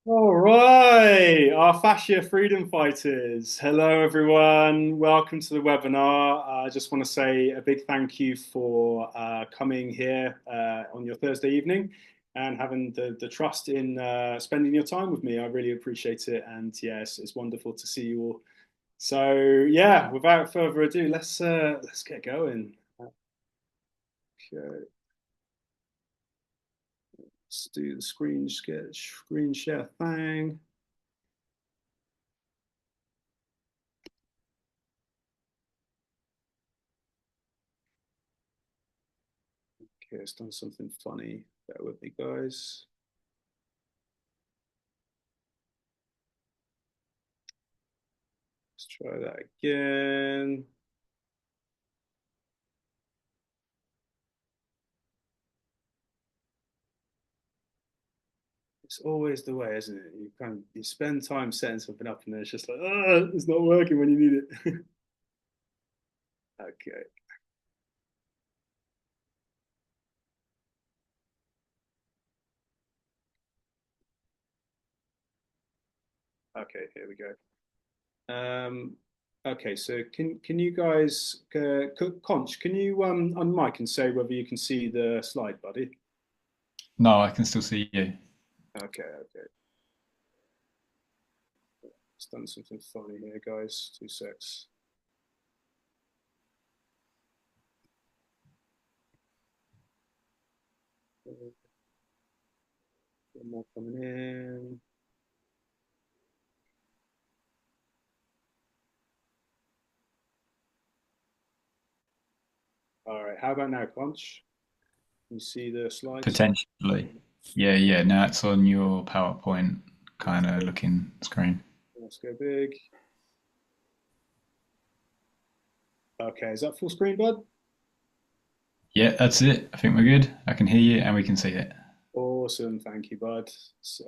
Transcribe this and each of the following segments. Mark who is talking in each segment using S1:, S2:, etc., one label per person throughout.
S1: All right, our fascia freedom fighters. Hello, everyone. Welcome to the webinar. I just want to say a big thank you for coming here on your Thursday evening and having the trust in spending your time with me. I really appreciate it. And yes, it's wonderful to see you all. So yeah, without further ado, let's get going. Okay, let's do the screen share thing. Okay, it's done something funny. Bear with me, guys. Let's try that again. It's always the way, isn't it? You spend time setting something up, and then it's just like, oh, it's not working when you need it. Okay, okay, here we go. Okay, so can you guys, Conch, can you unmic and say whether you can see the slide, buddy?
S2: No, I can still see you.
S1: Okay, okay. It's done something funny here, guys. 2 secs. One more coming in. All right, how about now, Conch? Can you see the slides?
S2: Potentially. Yeah, yeah. Now it's on your PowerPoint kind of looking screen.
S1: Let's go big. Okay, is that full screen, bud?
S2: Yeah, that's it. I think we're good. I can hear you and we can see it.
S1: Awesome, thank you, bud. So,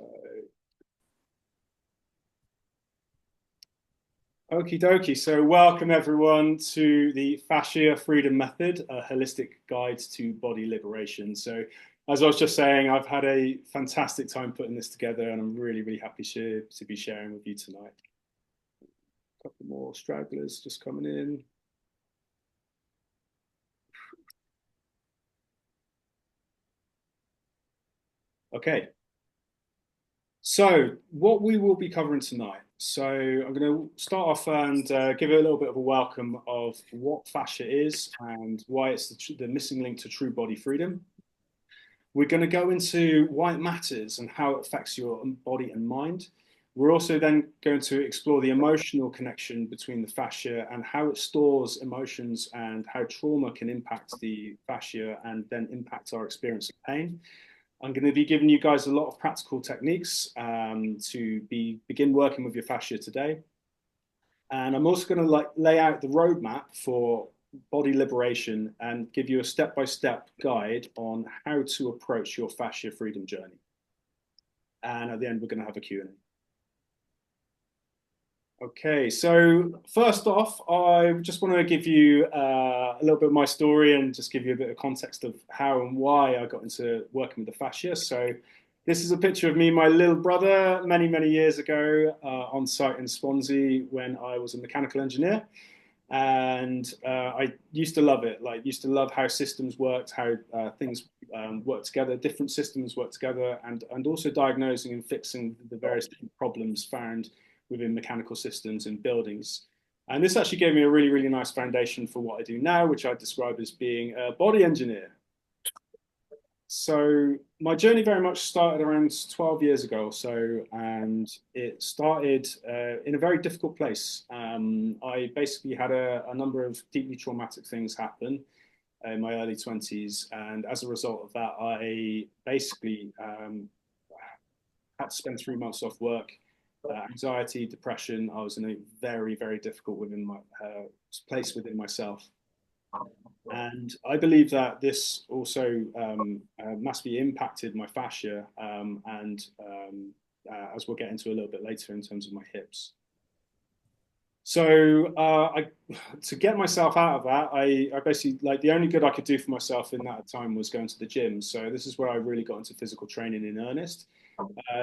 S1: okie dokie. So, welcome everyone to the Fascia Freedom Method, a holistic guide to body liberation. So, as I was just saying, I've had a fantastic time putting this together, and I'm really, really happy to be sharing with you tonight. A couple more stragglers just coming in. Okay, so, what we will be covering tonight. So, I'm going to start off and give it a little bit of a welcome of what fascia is and why it's the missing link to true body freedom. We're going to go into why it matters and how it affects your body and mind. We're also then going to explore the emotional connection between the fascia and how it stores emotions and how trauma can impact the fascia and then impact our experience of pain. I'm going to be giving you guys a lot of practical techniques to begin working with your fascia today. And I'm also going to lay out the roadmap for body liberation and give you a step-by-step guide on how to approach your fascia freedom journey. And at the end, we're going to have a Q&A. Okay, so first off, I just want to give you a little bit of my story and just give you a bit of context of how and why I got into working with the fascia. So this is a picture of me and my little brother many, many years ago on site in Swansea when I was a mechanical engineer. And I used to love it, like used to love how systems worked, how things work together, different systems work together, and also diagnosing and fixing the various different problems found within mechanical systems and buildings. And this actually gave me a really, really nice foundation for what I do now, which I describe as being a body engineer. So my journey very much started around 12 years ago or so, and it started in a very difficult place. I basically had a number of deeply traumatic things happen in my early 20s, and as a result of that, I basically had to spend 3 months off work. Anxiety, depression. I was in a very, very difficult within my place within myself. And I believe that this also massively impacted my fascia, and as we'll get into a little bit later in terms of my hips. So to get myself out of that, I basically like the only good I could do for myself in that time was going to the gym. So this is where I really got into physical training in earnest.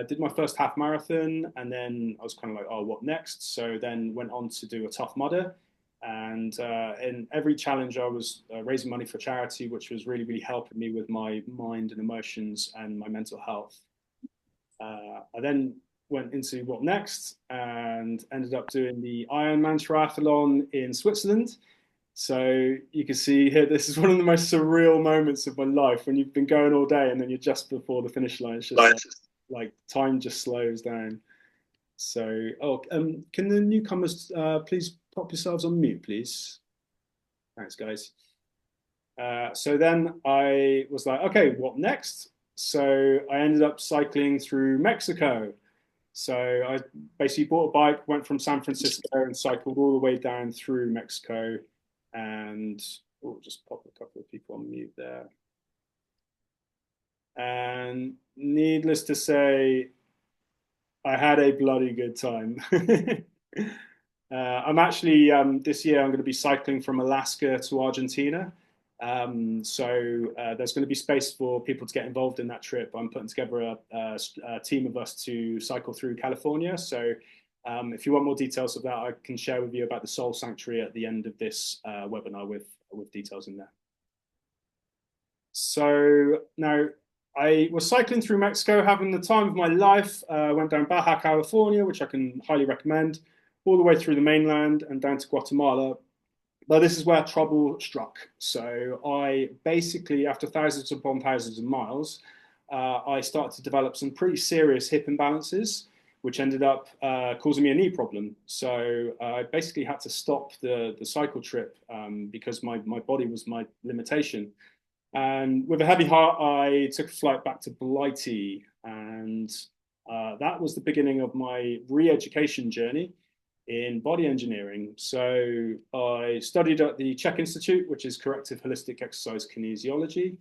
S1: Did my first half marathon, and then I was kind of like, oh, what next? So then went on to do a Tough Mudder, and in every challenge, I was raising money for charity, which was really, really helping me with my mind and emotions and my mental health. I then went into what next and ended up doing the Ironman triathlon in Switzerland. So you can see here, this is one of the most surreal moments of my life when you've been going all day and then you're just before the finish line. It's just like time just slows down. So, can the newcomers please pop yourselves on mute, please? Thanks, guys. So then I was like, okay, what next? So I ended up cycling through Mexico. So I basically bought a bike, went from San Francisco and cycled all the way down through Mexico. And we'll just pop a couple of people on mute there. And needless to say, I had a bloody good time. I'm actually this year I'm going to be cycling from Alaska to Argentina. So there's going to be space for people to get involved in that trip. I'm putting together a team of us to cycle through California. So if you want more details of that, I can share with you about the Soul Sanctuary at the end of this webinar with details in there. So now I was cycling through Mexico, having the time of my life. Went down Baja California, which I can highly recommend, all the way through the mainland and down to Guatemala. But this is where trouble struck. So I basically, after thousands upon thousands of miles, I started to develop some pretty serious hip imbalances, which ended up causing me a knee problem. So I basically had to stop the cycle trip because my body was my limitation. And with a heavy heart, I took a flight back to Blighty, and that was the beginning of my re-education journey in body engineering. So I studied at the Czech Institute, which is Corrective Holistic Exercise Kinesiology,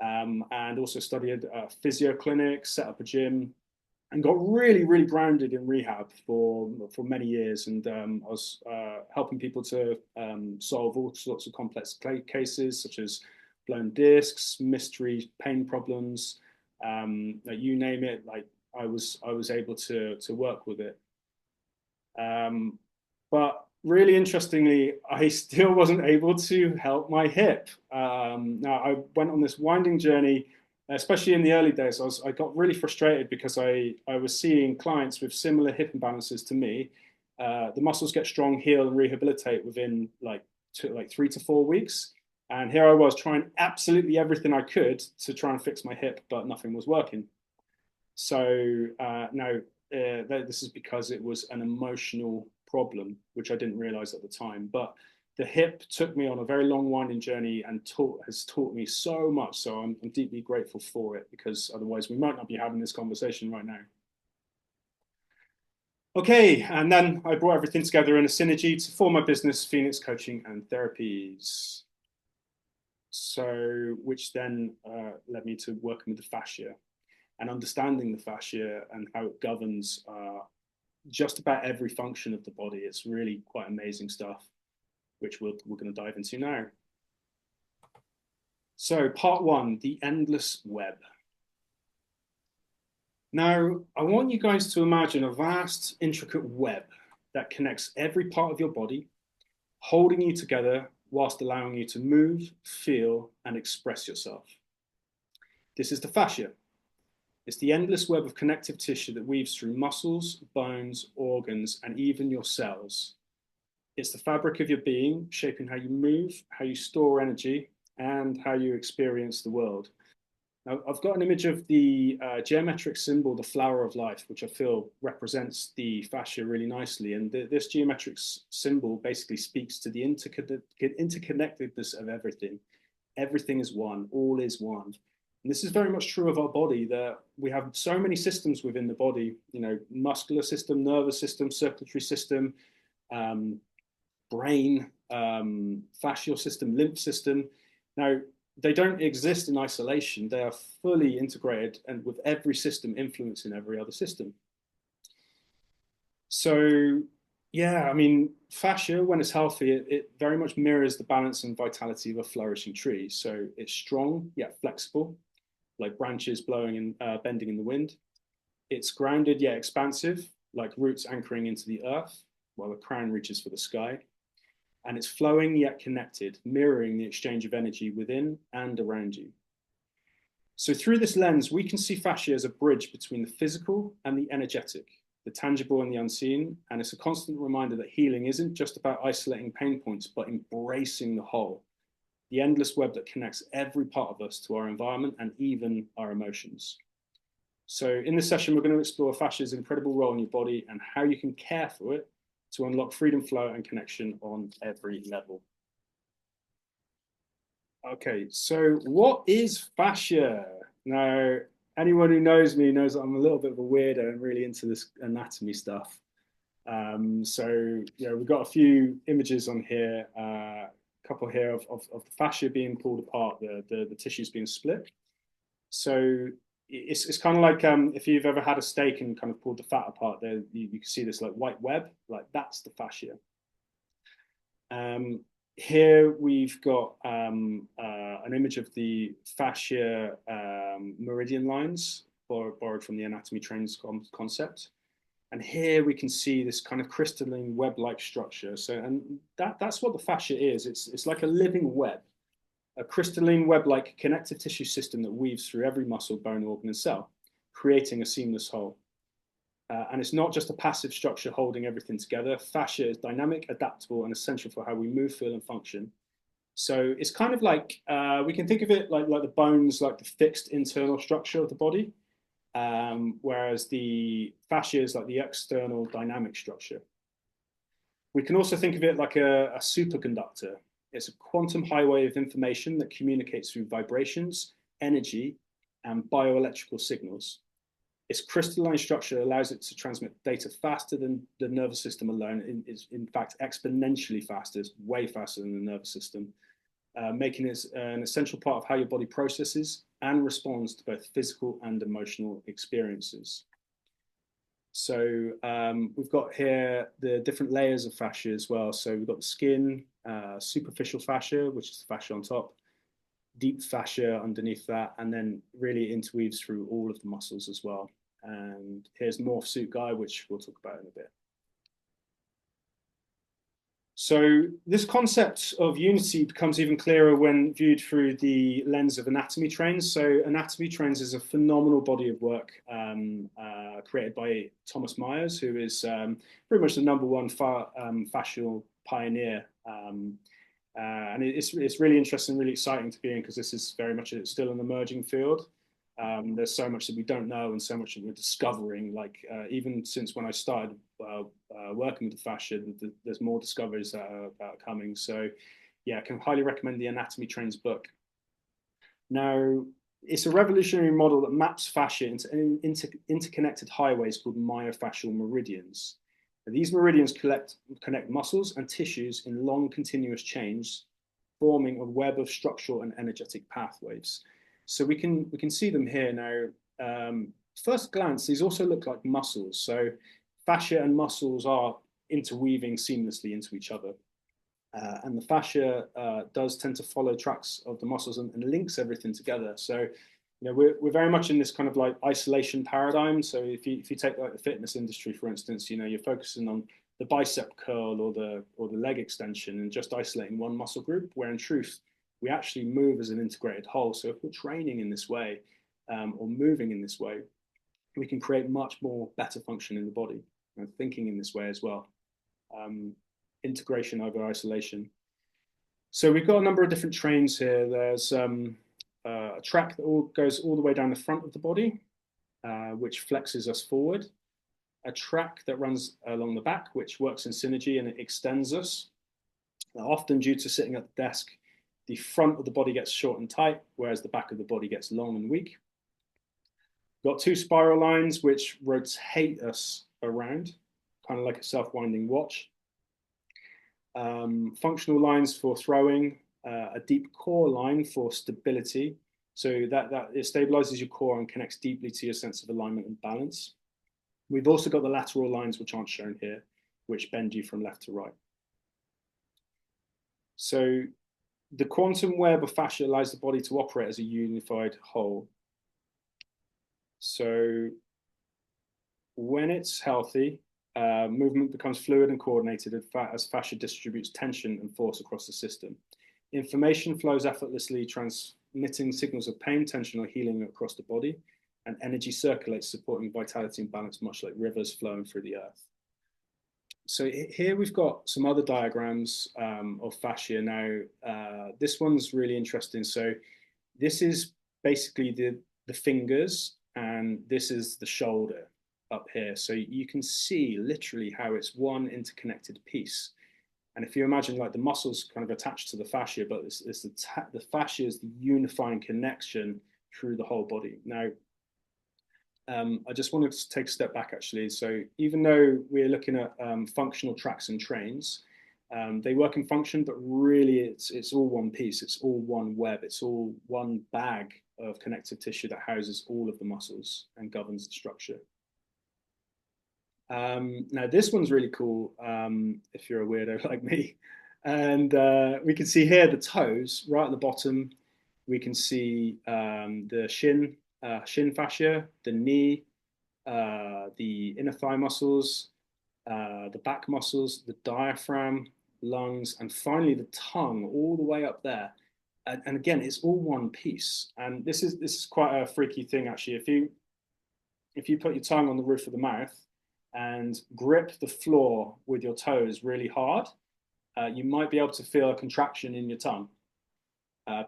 S1: and also studied a physio clinic, set up a gym, and got really, really grounded in rehab for many years. And I was helping people to solve all sorts of complex cases, such as blown discs, mystery pain problems, like you name it. Like I was able to work with it. Um, but really interestingly, I still wasn't able to help my hip. Now I went on this winding journey, especially in the early days. I got really frustrated because I was seeing clients with similar hip imbalances to me. The muscles get strong, heal, and rehabilitate within like 3 to 4 weeks. And here I was trying absolutely everything I could to try and fix my hip, but nothing was working. So now this is because it was an emotional problem, which I didn't realize at the time. But the hip took me on a very long, winding journey and has taught me so much. So I'm deeply grateful for it, because otherwise we might not be having this conversation right now. Okay, and then I brought everything together in a synergy to form my business, Phoenix Coaching and Therapies. So, which then led me to working with the fascia and understanding the fascia and how it governs just about every function of the body. It's really quite amazing stuff, which we're going to dive into now. So part one, the endless web. Now, I want you guys to imagine a vast, intricate web that connects every part of your body, holding you together whilst allowing you to move, feel, and express yourself. This is the fascia. It's the endless web of connective tissue that weaves through muscles, bones, organs, and even your cells. It's the fabric of your being, shaping how you move, how you store energy, and how you experience the world. Now, I've got an image of the geometric symbol, the flower of life, which I feel represents the fascia really nicely. And this geometric symbol basically speaks to the interconnectedness of everything. Everything is one, all is one. And this is very much true of our body, that we have so many systems within the body, muscular system, nervous system, circulatory system, brain, fascial system, lymph system. Now, they don't exist in isolation. They are fully integrated, and with every system influencing every other system. So, Yeah, I mean, fascia, when it's healthy, it very much mirrors the balance and vitality of a flourishing tree. So it's strong yet flexible, like branches blowing and bending in the wind. It's grounded yet expansive, like roots anchoring into the earth, while the crown reaches for the sky. And it's flowing yet connected, mirroring the exchange of energy within and around you. So through this lens, we can see fascia as a bridge between the physical and the energetic, the tangible and the unseen. And it's a constant reminder that healing isn't just about isolating pain points, but embracing the whole, the endless web that connects every part of us to our environment and even our emotions. So in this session, we're going to explore fascia's incredible role in your body and how you can care for it to unlock freedom, flow, and connection on every level. Okay, so what is fascia? Now, anyone who knows me knows that I'm a little bit of a weirdo and really into this anatomy stuff. We've got a few images on here, a couple here of the fascia being pulled apart, the tissues being split. So it's kind of like if you've ever had a steak and kind of pulled the fat apart, there you can see this like white web, like that's the fascia. Um, Here we've got an image of the fascia meridian lines borrowed from the anatomy trains concept. And here we can see this kind of crystalline web-like structure. So, and that's what the fascia is. It's like a living web, a crystalline web-like connective tissue system that weaves through every muscle, bone, organ, and cell, creating a seamless whole. And it's not just a passive structure holding everything together. Fascia is dynamic, adaptable, and essential for how we move, feel, and function. So it's kind of like we can think of it like the bones, like the fixed internal structure of the body, whereas the fascia is like the external dynamic structure. We can also think of it like a superconductor. It's a quantum highway of information that communicates through vibrations, energy, and bioelectrical signals. Its crystalline structure allows it to transmit data faster than the nervous system alone. It's in fact exponentially faster, it's way faster than the nervous system, making it an essential part of how your body processes and responds to both physical and emotional experiences. So we've got here the different layers of fascia as well. So we've got the skin, superficial fascia, which is the fascia on top, deep fascia underneath that, and then really interweaves through all of the muscles as well. And here's Morph Suit Guy, which we'll talk about in a bit. So this concept of unity becomes even clearer when viewed through the lens of anatomy trains. So anatomy trains is a phenomenal body of work created by Thomas Myers, who is pretty much the number one fascial pioneer. And it's really interesting, really exciting to be in because this is very much still an emerging field. There's so much that we don't know and so much that we're discovering. Like even since when I started working with the fascia, there's more discoveries that are coming. So yeah, I can highly recommend the Anatomy Trains book. Now, it's a revolutionary model that maps fascia into interconnected highways called myofascial meridians. And these meridians connect muscles and tissues in long continuous chains, forming a web of structural and energetic pathways. So we can see them here now. First glance, these also look like muscles. So fascia and muscles are interweaving seamlessly into each other. And the fascia does tend to follow tracks of the muscles and links everything together. So, we're very much in this kind of like isolation paradigm. So if you take like the fitness industry, for instance, you're focusing on the bicep curl or the leg extension and just isolating one muscle group, where in truth, we actually move as an integrated whole. So if we're training in this way or moving in this way, we can create much more better function in the body and thinking in this way as well. Um, Integration over isolation. So we've got a number of different trains here. There's a track that goes all the way down the front of the body, which flexes us forward. A track that runs along the back, which works in synergy and it extends us. Now, often due to sitting at the desk, the front of the body gets short and tight, whereas the back of the body gets long and weak. We've got two spiral lines which rotate us around, kind of like a self-winding watch. Functional lines for throwing, a deep core line for stability. So that it stabilizes your core and connects deeply to your sense of alignment and balance. We've also got the lateral lines, which aren't shown here, which bend you from left to right. So the quantum web of fascia allows the body to operate as a unified whole. So when it's healthy, movement becomes fluid and coordinated as fascia distributes tension and force across the system. Information flows effortlessly, transmitting signals of pain, tension, or healing across the body, and energy circulates, supporting vitality and balance, much like rivers flowing through the earth. So here we've got some other diagrams of fascia. Now, this one's really interesting. So this is basically the fingers, and this is the shoulder up here. So you can see literally how it's one interconnected piece. And if you imagine like the muscles kind of attached to the fascia, but it's the fascia is the unifying connection through the whole body. Now, I just wanted to take a step back actually. So even though we're looking at functional tracks and trains, they work in function, but really it's all one piece. It's all one web. It's all one bag of connective tissue that houses all of the muscles and governs the structure. Now this one's really cool if you're a weirdo like me. And we can see here the toes right at the bottom. We can see the shin fascia, the knee, the inner thigh muscles, the back muscles, the diaphragm, lungs, and finally the tongue all the way up there. And again, it's all one piece. And this is quite a freaky thing actually. If you put your tongue on the roof of the mouth and grip the floor with your toes really hard, you might be able to feel a contraction in your tongue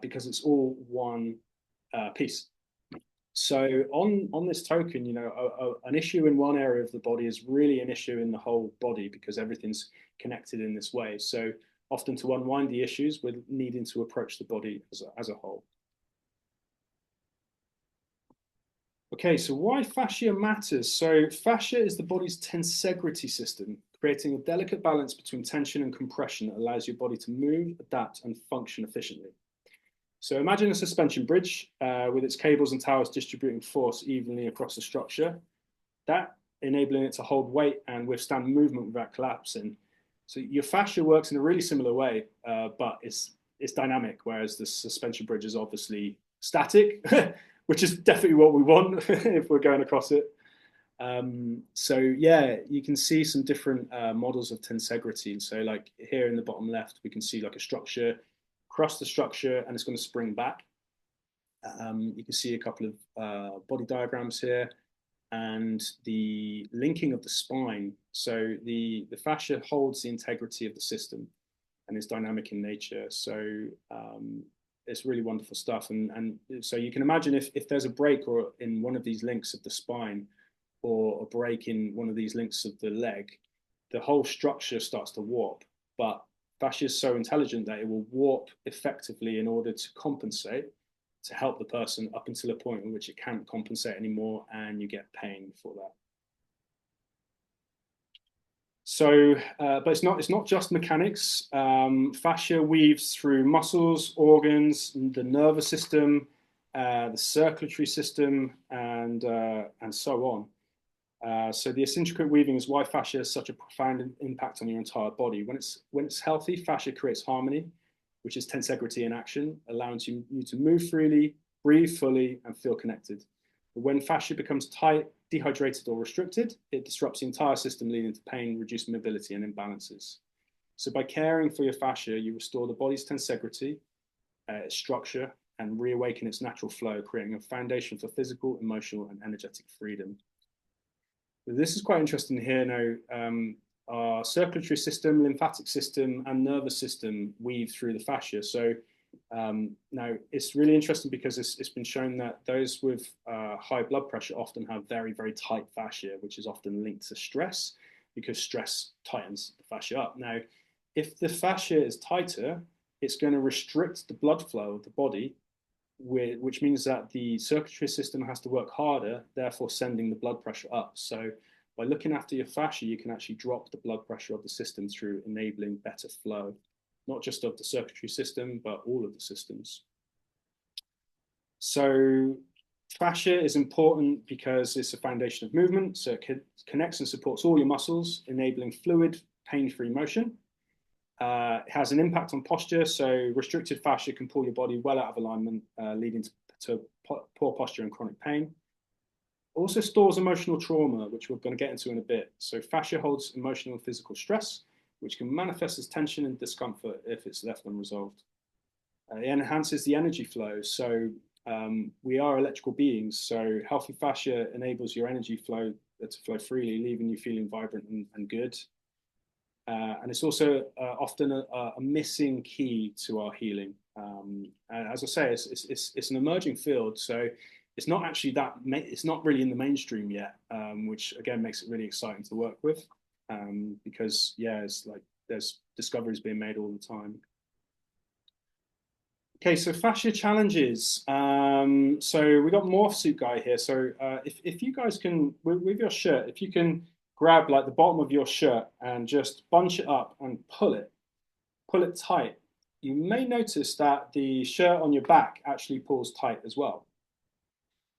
S1: because it's all one piece. So on this token, you know, an issue in one area of the body is really an issue in the whole body because everything's connected in this way. So often to unwind the issues, we're needing to approach the body as a whole. Okay, so why fascia matters? So fascia is the body's tensegrity system, creating a delicate balance between tension and compression that allows your body to move, adapt, and function efficiently. So imagine a suspension bridge with its cables and towers distributing force evenly across the structure, that enabling it to hold weight and withstand movement without collapsing. So your fascia works in a really similar way, but it's dynamic, whereas the suspension bridge is obviously static, which is definitely what we want if we're going across it. So yeah, you can see some different models of tensegrity. So like here in the bottom left, we can see like a structure, cross the structure, and it's going to spring back. You can see a couple of body diagrams here and the linking of the spine. So the fascia holds the integrity of the system and is dynamic in nature. So it's really wonderful stuff. And so you can imagine if there's a break or in one of these links of the spine or a break in one of these links of the leg, the whole structure starts to warp. But fascia is so intelligent that it will warp effectively in order to compensate, to help the person up until a point in which it can't compensate anymore and you get pain for that. So, but it's not just mechanics. Fascia weaves through muscles, organs, the nervous system, the circulatory system, and so on. So the eccentric weaving is why fascia has such a profound impact on your entire body. When it's healthy, fascia creates harmony, which is tensegrity in action, allowing you to move freely, breathe fully, and feel connected. But when fascia becomes tight, dehydrated, or restricted, it disrupts the entire system, leading to pain, reduced mobility, and imbalances. So by caring for your fascia, you restore the body's tensegrity, its structure, and reawaken its natural flow, creating a foundation for physical, emotional, and energetic freedom. This is quite interesting here now. Our circulatory system, lymphatic system, and nervous system weave through the fascia. So now it's really interesting because it's been shown that those with high blood pressure often have very, very tight fascia, which is often linked to stress because stress tightens the fascia up. Now, if the fascia is tighter, it's going to restrict the blood flow of the body, which means that the circulatory system has to work harder, therefore sending the blood pressure up. So by looking after your fascia, you can actually drop the blood pressure of the system through enabling better flow, not just of the circulatory system, but all of the systems. So fascia is important because it's a foundation of movement. So it connects and supports all your muscles, enabling fluid pain-free motion. It has an impact on posture, so restricted fascia can pull your body well out of alignment, leading to poor posture and chronic pain. Also stores emotional trauma, which we're going to get into in a bit. So fascia holds emotional and physical stress, which can manifest as tension and discomfort if it's left unresolved. It enhances the energy flow. So we are electrical beings. So healthy fascia enables your energy flow to flow freely, leaving you feeling vibrant and good. And it's also often a missing key to our healing. And as I say, it's an emerging field, so it's not actually it's not really in the mainstream yet, which again makes it really exciting to work with, because yeah, it's like there's discoveries being made all the time. Okay, so fascia challenges. So we got morph suit guy here. So if you guys can with your shirt, if you can grab like the bottom of your shirt and just bunch it up and pull it tight, you may notice that the shirt on your back actually pulls tight as well.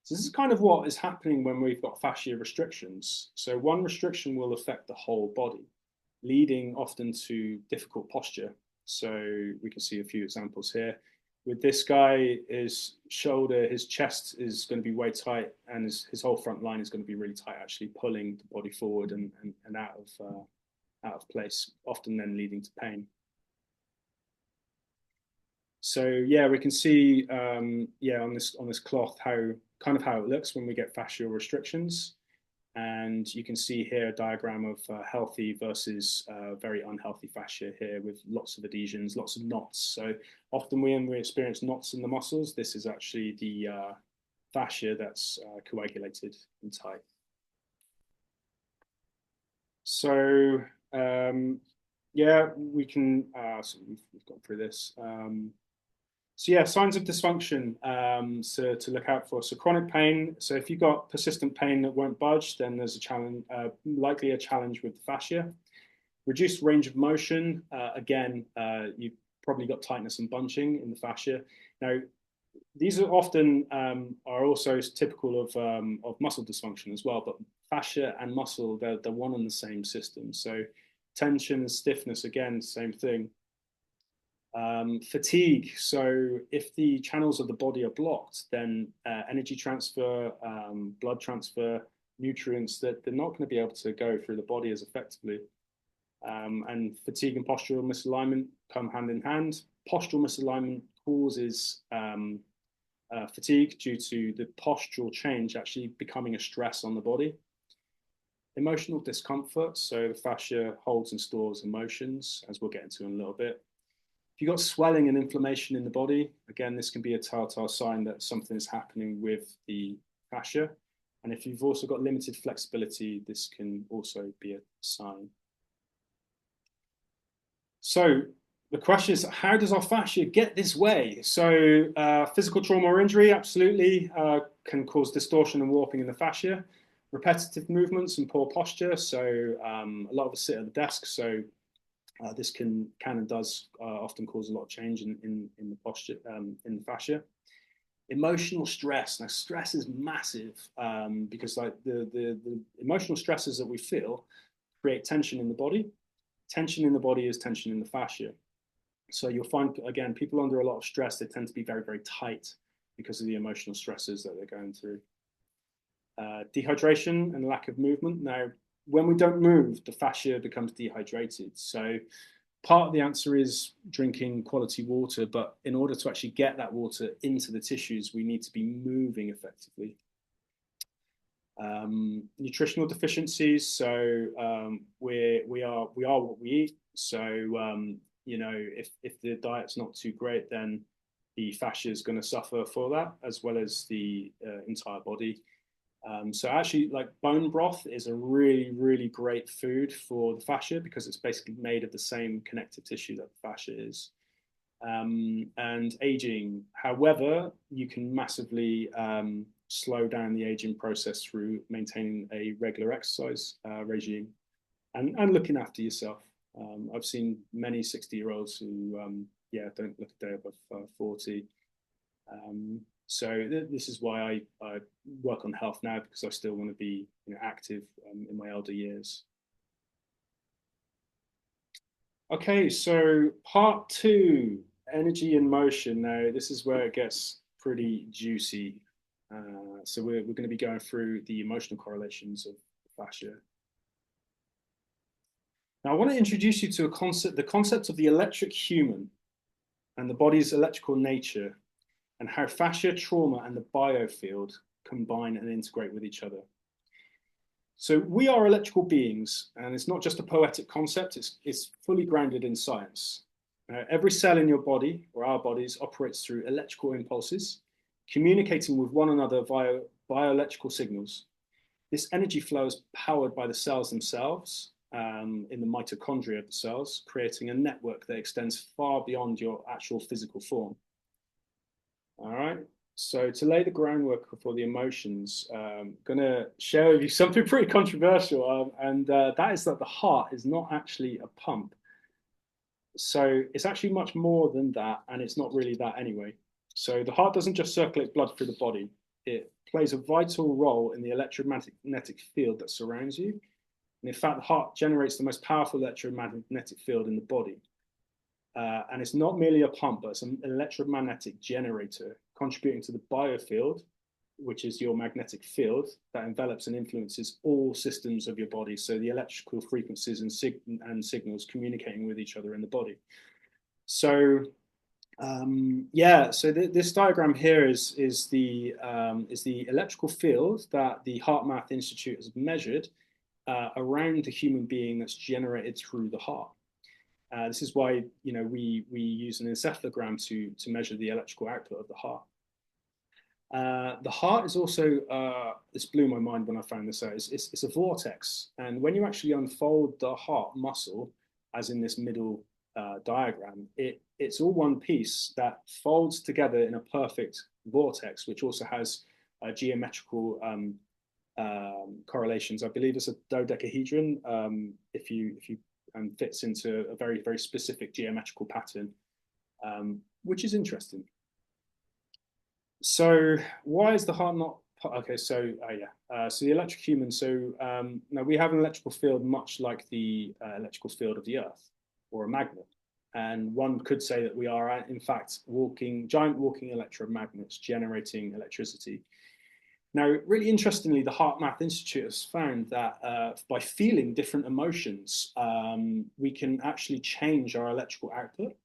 S1: So this is kind of what is happening when we've got fascia restrictions. So one restriction will affect the whole body, leading often to difficult posture. So we can see a few examples here. With this guy, his shoulder, his chest is going to be way tight, and his whole front line is going to be really tight, actually pulling the body forward and out of place, often then leading to pain. So yeah, we can see yeah on this cloth how how it looks when we get fascial restrictions. And you can see here a diagram of healthy versus very unhealthy fascia here with lots of adhesions, lots of knots. So often when we experience knots in the muscles, this is actually the fascia that's coagulated and tight. So yeah, we can, so we've gone through this. So yeah, signs of dysfunction so to look out for. So chronic pain. So if you've got persistent pain that won't budge, then there's a challenge, likely a challenge with the fascia. Reduced range of motion. Again, you've probably got tightness and bunching in the fascia. Now, these are often are also typical of muscle dysfunction as well. But fascia and muscle, they're one and the same system. So tension and stiffness, again, same thing. Fatigue. So if the channels of the body are blocked, then energy transfer, blood transfer, nutrients that they're not going to be able to go through the body as effectively. And fatigue and postural misalignment come hand in hand. Postural misalignment causes fatigue due to the postural change actually becoming a stress on the body. Emotional discomfort. So the fascia holds and stores emotions, as we'll get into in a little bit. If you've got swelling and inflammation in the body, again, this can be a telltale sign that something is happening with the fascia. And if you've also got limited flexibility, this can also be a sign. So the question is, how does our fascia get this way? So physical trauma or injury absolutely can cause distortion and warping in the fascia. Repetitive movements and poor posture. So a lot of us sit at the desk, so this can and does often cause a lot of change in the posture, in the fascia. Emotional stress. Now, stress is massive because like the emotional stresses that we feel create tension in the body. Tension in the body is tension in the fascia. So you'll find, again, people under a lot of stress, they tend to be very, very tight because of the emotional stresses that they're going through. Dehydration and lack of movement. Now, when we don't move, the fascia becomes dehydrated. So part of the answer is drinking quality water, but in order to actually get that water into the tissues, we need to be moving effectively. Nutritional deficiencies. So we are what we eat. So you know, if the diet's not too great, then the fascia is going to suffer for that, as well as the entire body. So actually, like bone broth is a really, really great food for the fascia because it's basically made of the same connective tissue that the fascia is. And aging, however, you can massively slow down the aging process through maintaining a regular exercise regime and looking after yourself. I've seen many 60-year-olds who, yeah, don't look a day above 40. So this is why I work on health now because I still want to be active in my elder years. Okay, so part two, energy and motion. Now, this is where it gets pretty juicy. So we're going to be going through the emotional correlations of fascia. Now, I want to introduce you to the concept of the electric human and the body's electrical nature, and how fascia, trauma, and the biofield combine and integrate with each other. So we are electrical beings, and it's not just a poetic concept, it's fully grounded in science. Every cell in your body, or our bodies, operates through electrical impulses, communicating with one another via bioelectrical signals. This energy flow is powered by the cells themselves in the mitochondria of the cells, creating a network that extends far beyond your actual physical form. All right. So to lay the groundwork for the emotions, I'm gonna share with you something pretty controversial, and that is that the heart is not actually a pump. So it's actually much more than that, and it's not really that anyway. So the heart doesn't just circulate blood through the body; it plays a vital role in the electromagnetic field that surrounds you. And in fact, the heart generates the most powerful electromagnetic field in the body. And it's not merely a pump, but it's an electromagnetic generator contributing to the biofield, which is your magnetic field that envelops and influences all systems of your body. So the electrical frequencies and signals communicating with each other in the body. So yeah, so this diagram here is the electrical field that the HeartMath Institute has measured around the human being that's generated through the heart. This is why we use an encephalogram to measure the electrical output of the heart. The heart is also this blew my mind when I found this out. It's a vortex, and when you actually unfold the heart muscle, as in this middle diagram, it's all one piece that folds together in a perfect vortex, which also has geometrical correlations. I believe it's a dodecahedron. If you and fits into a very, very specific geometrical pattern, which is interesting. So why is the heart not, okay, so so the electric human, so now we have an electrical field much like the electrical field of the earth, or a magnet. And one could say that we are in fact giant walking electromagnets generating electricity. Now, really interestingly, the HeartMath Institute has found that by feeling different emotions, we can actually change our electrical output.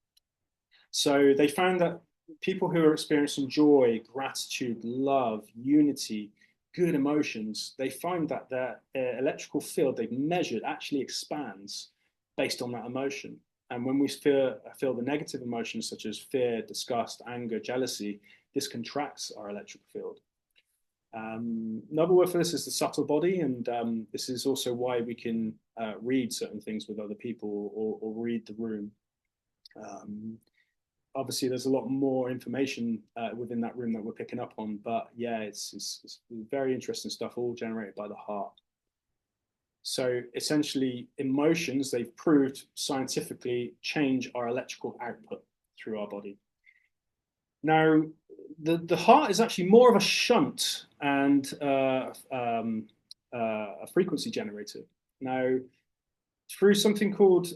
S1: So they found that people who are experiencing joy, gratitude, love, unity, good emotions, they find that their electrical field they've measured actually expands based on that emotion. And when we feel the negative emotions such as fear, disgust, anger, jealousy, this contracts our electric field. Another word for this is the subtle body, and this is also why we can read certain things with other people or read the room. Obviously, there's a lot more information within that room that we're picking up on, but yeah, it's very interesting stuff, all generated by the heart. So essentially, emotions, they've proved scientifically, change our electrical output through our body. Now, the heart is actually more of a shunt and a frequency generator. Now, through something called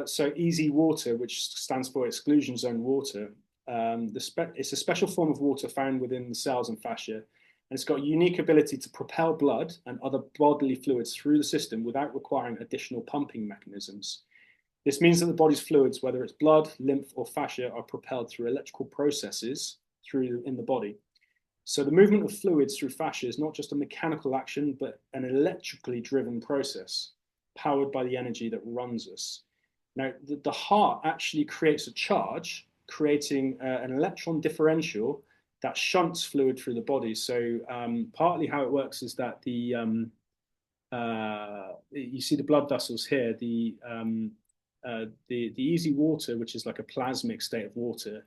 S1: so easy water, which stands for exclusion zone water, it's a special form of water found within the cells and fascia, and it's got a unique ability to propel blood and other bodily fluids through the system without requiring additional pumping mechanisms. This means that the body's fluids, whether it's blood, lymph, or fascia, are propelled through electrical processes in the body. So the movement of fluids through fascia is not just a mechanical action, but an electrically driven process powered by the energy that runs us. Now, the heart actually creates a charge, creating an electron differential that shunts fluid through the body. So partly how it works is that you see the blood vessels here, the easy water, which is like a plasmic state of water,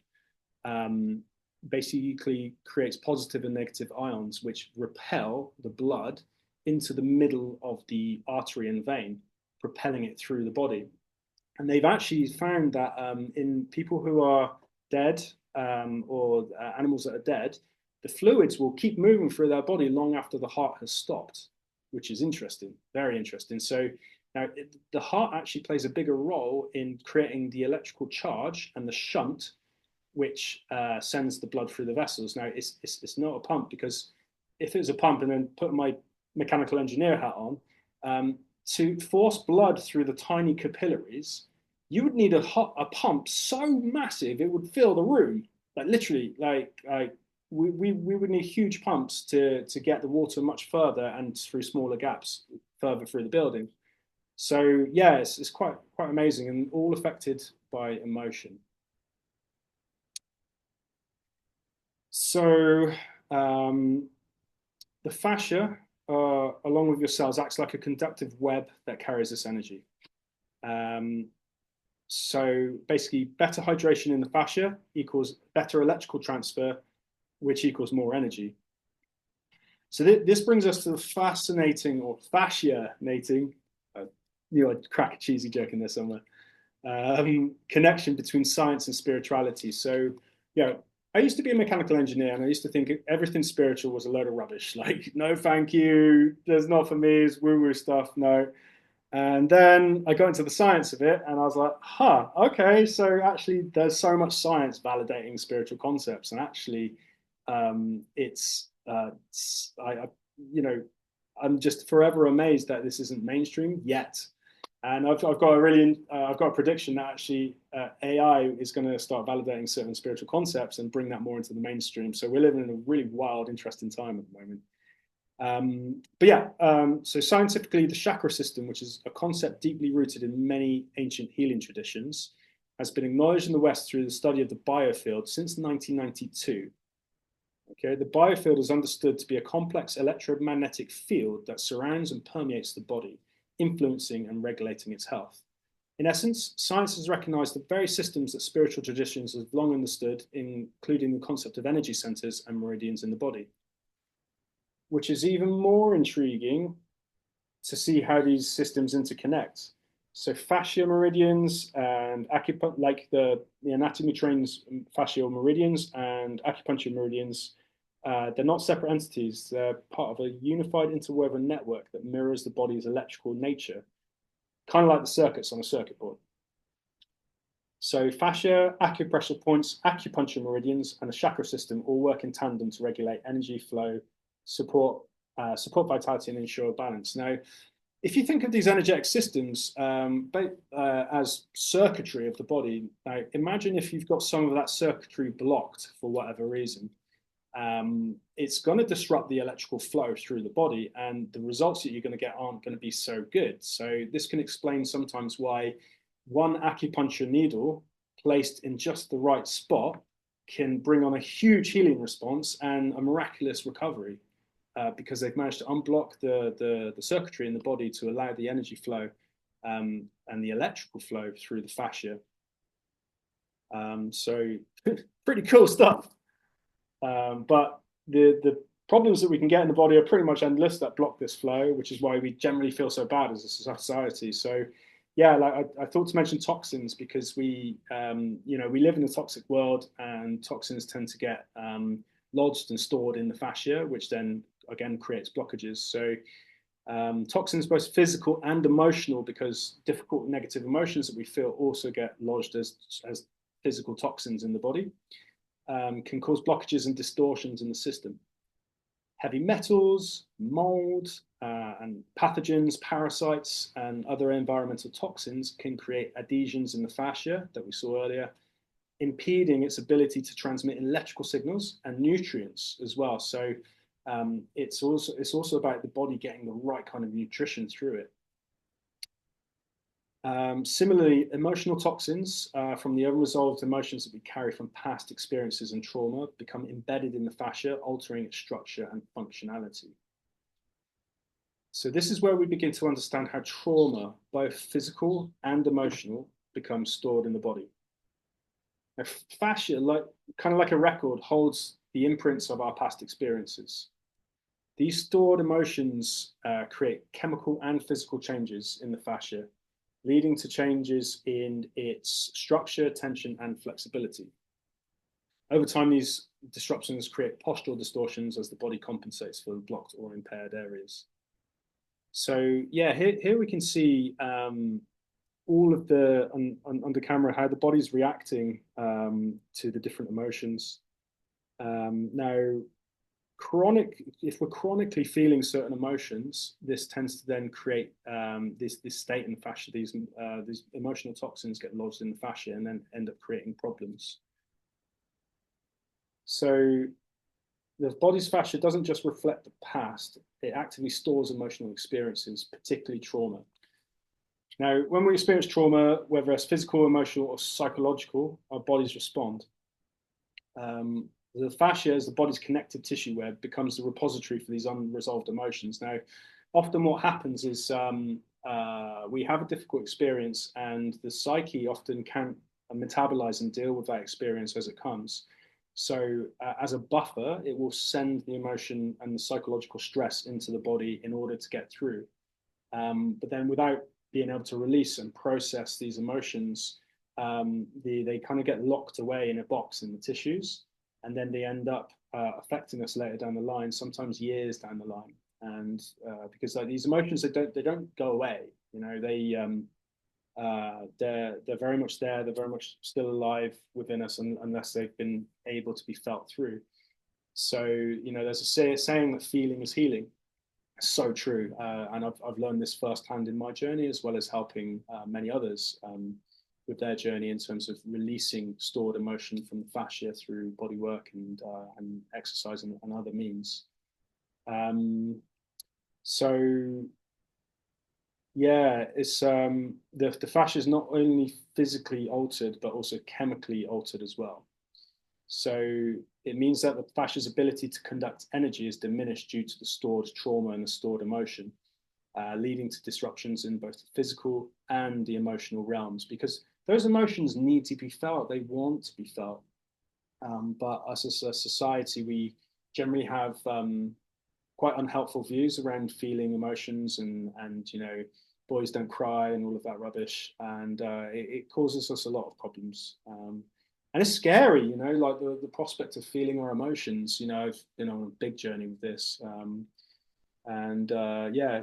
S1: basically creates positive and negative ions, which repel the blood into the middle of the artery and vein, propelling it through the body. And they've actually found that in people who are dead or animals that are dead, the fluids will keep moving through their body long after the heart has stopped, which is interesting, very interesting. So Now, the heart actually plays a bigger role in creating the electrical charge and the shunt, which sends the blood through the vessels. Now, it's not a pump, because if it was a pump, and then put my mechanical engineer hat on, to force blood through the tiny capillaries, you would need a pump so massive it would fill the room, like literally, like we would need huge pumps to get the water much further and through smaller gaps further through the building. So yeah, it's quite amazing, and all affected by emotion. So um, the fascia, along with your cells, acts like a conductive web that carries this energy. Um, so basically, better hydration in the fascia equals better electrical transfer, which equals more energy. So this brings us to the fascinating, or fasciating, I'd crack a cheesy joke in there somewhere, connection between science and spirituality. So, yeah, I used to be a mechanical engineer, and I used to think everything spiritual was a load of rubbish. Like, no, thank you. There's not for me. It's woo woo stuff. No. And then I got into the science of it, and I was like, huh, okay. So actually, there's so much science validating spiritual concepts, and actually, you know, I'm just forever amazed that this isn't mainstream yet. And I've got a I've got a prediction that actually AI is going to start validating certain spiritual concepts and bring that more into the mainstream. So we're living in a really wild, interesting time at the moment. But yeah, so scientifically, the chakra system, which is a concept deeply rooted in many ancient healing traditions, has been acknowledged in the West through the study of the biofield since 1992. Okay, the biofield is understood to be a complex electromagnetic field that surrounds and permeates the body, influencing and regulating its health. In essence, science has recognized the very systems that spiritual traditions have long understood, including the concept of energy centers and meridians in the body, which is even more intriguing to see how these systems interconnect. So fascia meridians and acupuncture, like the anatomy trains fascial meridians and acupuncture meridians, they're not separate entities. They're part of a unified interwoven network that mirrors the body's electrical nature, kind of like the circuits on a circuit board. So fascia, acupressure points, acupuncture meridians, and the chakra system all work in tandem to regulate energy flow, support support vitality, and ensure balance. Now, if you think of these energetic systems as circuitry of the body, now imagine if you've got some of that circuitry blocked for whatever reason. It's going to disrupt the electrical flow through the body, and the results that you're going to get aren't going to be so good. So this can explain sometimes why one acupuncture needle placed in just the right spot can bring on a huge healing response and a miraculous recovery, because they've managed to unblock the circuitry in the body to allow the energy flow and the electrical flow through the fascia. So pretty cool stuff. But the problems that we can get in the body are pretty much endless that block this flow, which is why we generally feel so bad as a society. So yeah, like I thought to mention toxins, because we live in a toxic world, and toxins tend to get lodged and stored in the fascia, which then again creates blockages. So toxins, both physical and emotional, because difficult negative emotions that we feel also get lodged as physical toxins in the body, can cause blockages and distortions in the system. Heavy metals, mold, and pathogens, parasites, and other environmental toxins can create adhesions in the fascia that we saw earlier, impeding its ability to transmit electrical signals and nutrients as well. So it's also about the body getting the right kind of nutrition through it. Similarly, emotional toxins from the unresolved emotions that we carry from past experiences and trauma become embedded in the fascia, altering its structure and functionality. So this is where we begin to understand how trauma, both physical and emotional, becomes stored in the body. Now, fascia, kind of like a record, holds the imprints of our past experiences. These stored emotions create chemical and physical changes in the fascia, leading to changes in its structure, tension, and flexibility. Over time, these disruptions create postural distortions as the body compensates for blocked or impaired areas. So yeah, here we can see all of the under camera how the body's reacting to the different emotions. Now, if we're chronically feeling certain emotions, this tends to then create this state in the fascia. These emotional toxins get lodged in the fascia and then end up creating problems. So the body's fascia doesn't just reflect the past; it actively stores emotional experiences, particularly trauma. Now, when we experience trauma, whether it's physical, emotional, or psychological, our bodies respond. The fascia, as the body's connective tissue web, becomes the repository for these unresolved emotions. Now, often what happens is we have a difficult experience, and the psyche often can't metabolize and deal with that experience as it comes. So, as a buffer, it will send the emotion and the psychological stress into the body in order to get through. But then without being able to release and process these emotions, they kind of get locked away in a box in the tissues, and then they end up affecting us later down the line, sometimes years down the line. And because like these emotions, they don't go away. You know, they're very much there. They're very much still alive within us, unless they've been able to be felt through. So you know, there's a saying that feeling is healing. So true, and I've learned this firsthand in my journey, as well as helping many others with their journey in terms of releasing stored emotion from the fascia through body work and exercise and other means. Um, so yeah, it's the fascia is not only physically altered but also chemically altered as well. So it means that the fascia's ability to conduct energy is diminished due to the stored trauma and the stored emotion, leading to disruptions in both the physical and the emotional realms, because those emotions need to be felt. They want to be felt. But as a society, we generally have quite unhelpful views around feeling emotions and you know, boys don't cry and all of that rubbish, and it causes us a lot of problems. And it's scary, you know, like the prospect of feeling our emotions. You know, I've been on a big journey with this, and yeah,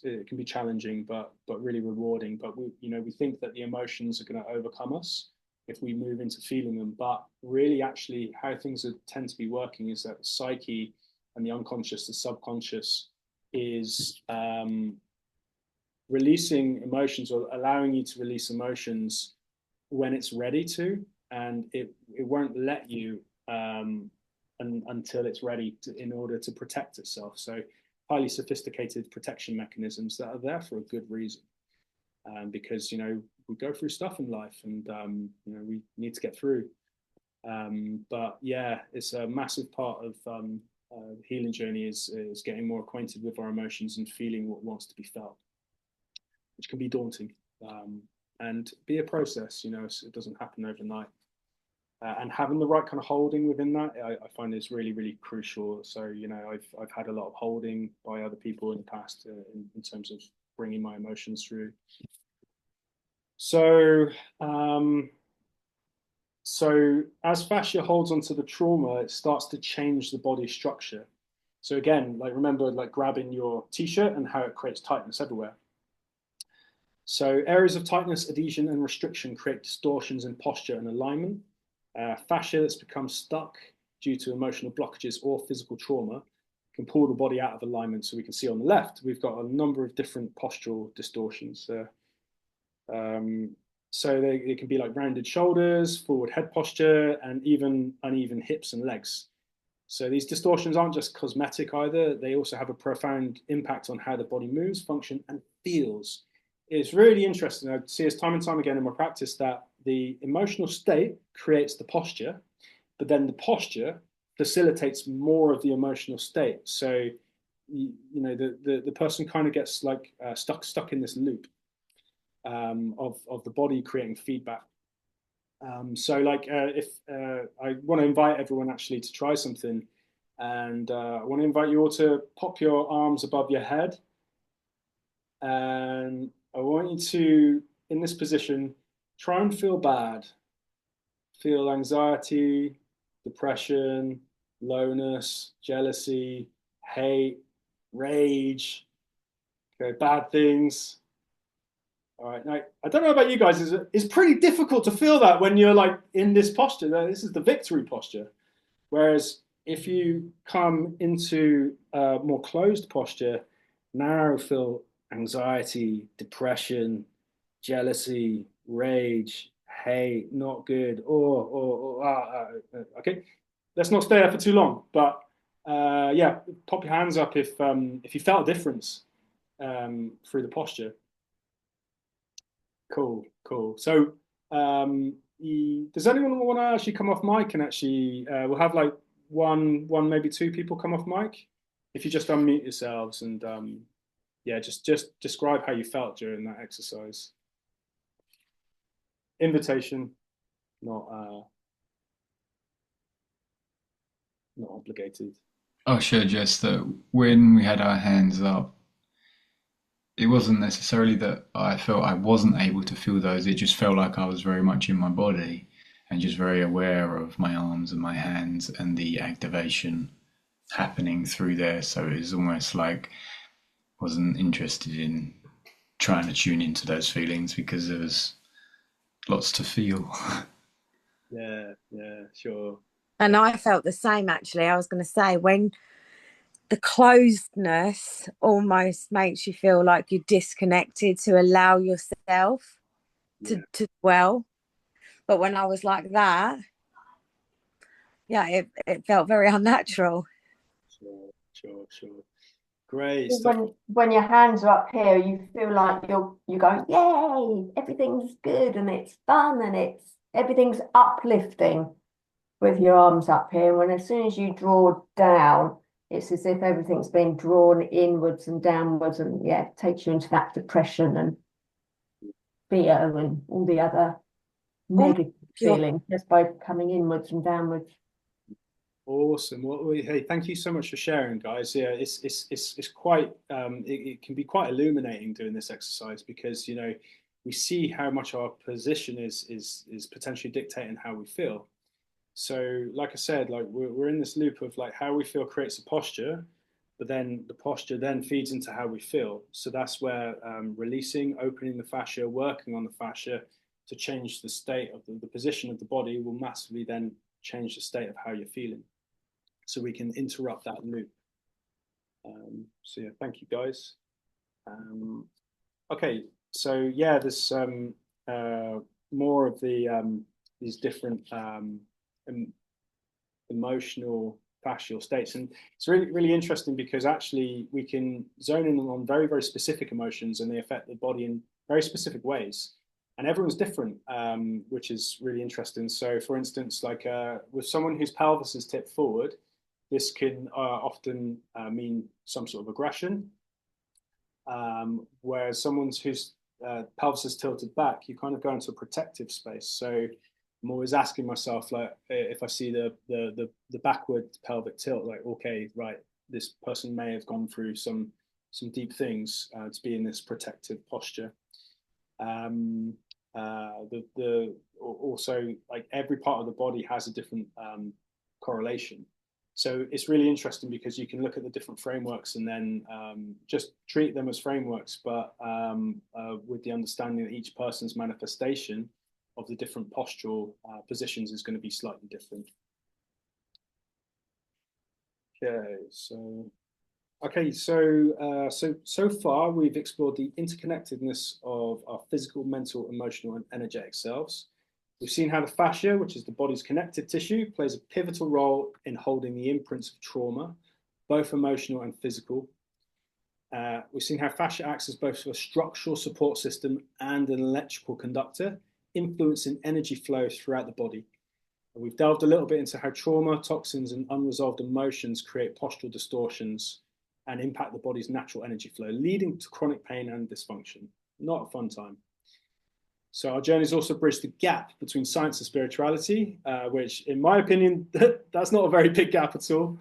S1: it can be challenging, but really rewarding. But we think that the emotions are going to overcome us if we move into feeling them. But really, actually, how things tend to be working is that the psyche and the unconscious, the subconscious, is releasing emotions or allowing you to release emotions when it's ready to, and it won't let you until it's ready in order to protect itself. So highly sophisticated protection mechanisms that are there for a good reason, because you know we go through stuff in life, and you know we need to get through. But yeah, it's a massive part of the healing journey is getting more acquainted with our emotions and feeling what wants to be felt, which can be daunting, and be a process. You know, it doesn't happen overnight. And having the right kind of holding within that, I find is really, really crucial. So, you know, I've had a lot of holding by other people in the past in terms of bringing my emotions through. So, um, so as fascia holds onto the trauma, it starts to change the body structure. So again, like remember, like grabbing your t-shirt and how it creates tightness everywhere. So areas of tightness, adhesion, and restriction create distortions in posture and alignment. Fascia that's become stuck due to emotional blockages or physical trauma can pull the body out of alignment. So we can see on the left, we've got a number of different postural distortions. Um, so they can be like rounded shoulders, forward head posture, and even uneven hips and legs. So these distortions aren't just cosmetic either, they also have a profound impact on how the body moves, functions, and feels. It's really interesting. I see this time and time again in my practice that the emotional state creates the posture, but then the posture facilitates more of the emotional state. So, you know, the person kind of gets like stuck in this loop of the body creating feedback. So like if I want to invite everyone actually to try something, and I want to invite you all to pop your arms above your head, and I want you to, in this position, try and feel bad, feel anxiety, depression, lowness, jealousy, hate, rage, Okay, bad things. All right. Now, I don't know about you guys. It's pretty difficult to feel that when you're like in this posture. This is the victory posture. Whereas if you come into a more closed posture, now feel anxiety, depression, jealousy, rage, hate, not good, okay. Let's not stay there for too long. But yeah, pop your hands up if you felt a difference through the posture. Cool, cool. So, does anyone want to actually come off mic and actually we'll have like one maybe two people come off mic. If you just unmute yourselves and yeah, just describe how you felt during that exercise. Invitation, not not obligated.
S2: Oh, sure, just that when we had our hands up, it wasn't necessarily that I felt I wasn't able to feel those. It just felt like I was very much in my body and just very aware of my arms and my hands and the activation happening through there. So it was almost like I wasn't interested in trying to tune into those feelings because there was lots to feel.
S1: Yeah, yeah, sure.
S3: And I felt the same actually. I was going to say, when the closedness almost makes you feel like you're disconnected to allow yourself
S1: Yeah,
S3: to dwell. But when I was like that, yeah, it felt very unnatural.
S1: sure, sure, sure. Great stuff.
S4: When your hands are up here, you feel like you're going, yay, everything's good and it's fun and it's everything's uplifting with your arms up here. When as soon as you draw down, it's as if everything's been drawn inwards and downwards, and yeah, it takes you into that depression and fear and all the other
S3: Almost
S4: negative
S3: you're
S4: feelings just by coming inwards and downwards.
S1: Awesome. Well, hey, thank you so much for sharing, guys. Yeah, it's quite it can be quite illuminating doing this exercise because we see how much our position is potentially dictating how we feel. So, like I said, like we're in this loop of like how we feel creates a posture, but then the posture then feeds into how we feel. So that's where releasing, opening the fascia, working on the fascia to change the state of the position of the body will massively then change the state of how you're feeling so we can interrupt that loop. So yeah, thank you guys. Okay, so yeah, there's more of these different emotional fascial states, and it's really interesting because actually we can zone in on very specific emotions, and they affect the body in very specific ways. And everyone's different, which is really interesting. So, for instance, like with someone whose pelvis is tipped forward, this can often mean some sort of aggression. Whereas someone whose pelvis is tilted back, you kind of go into a protective space. So I'm always asking myself, like, if I see the backward pelvic tilt, like, okay, right, this person may have gone through some deep things to be in this protective posture. The also, like, every part of the body has a different correlation. So it's really interesting because you can look at the different frameworks and then just treat them as frameworks, but with the understanding that each person's manifestation of the different postural positions is going to be slightly different. Okay, so far we've explored the interconnectedness of our physical, mental, emotional, and energetic selves. We've seen how the fascia, which is the body's connective tissue, plays a pivotal role in holding the imprints of trauma, both emotional and physical. We've seen how fascia acts as both a structural support system and an electrical conductor, influencing energy flow throughout the body. And we've delved a little bit into how trauma, toxins, and unresolved emotions create postural distortions and impact the body's natural energy flow, leading to chronic pain and dysfunction. Not a fun time. So our journey's also bridged the gap between science and spirituality, which, in my opinion, that's not a very big gap at all.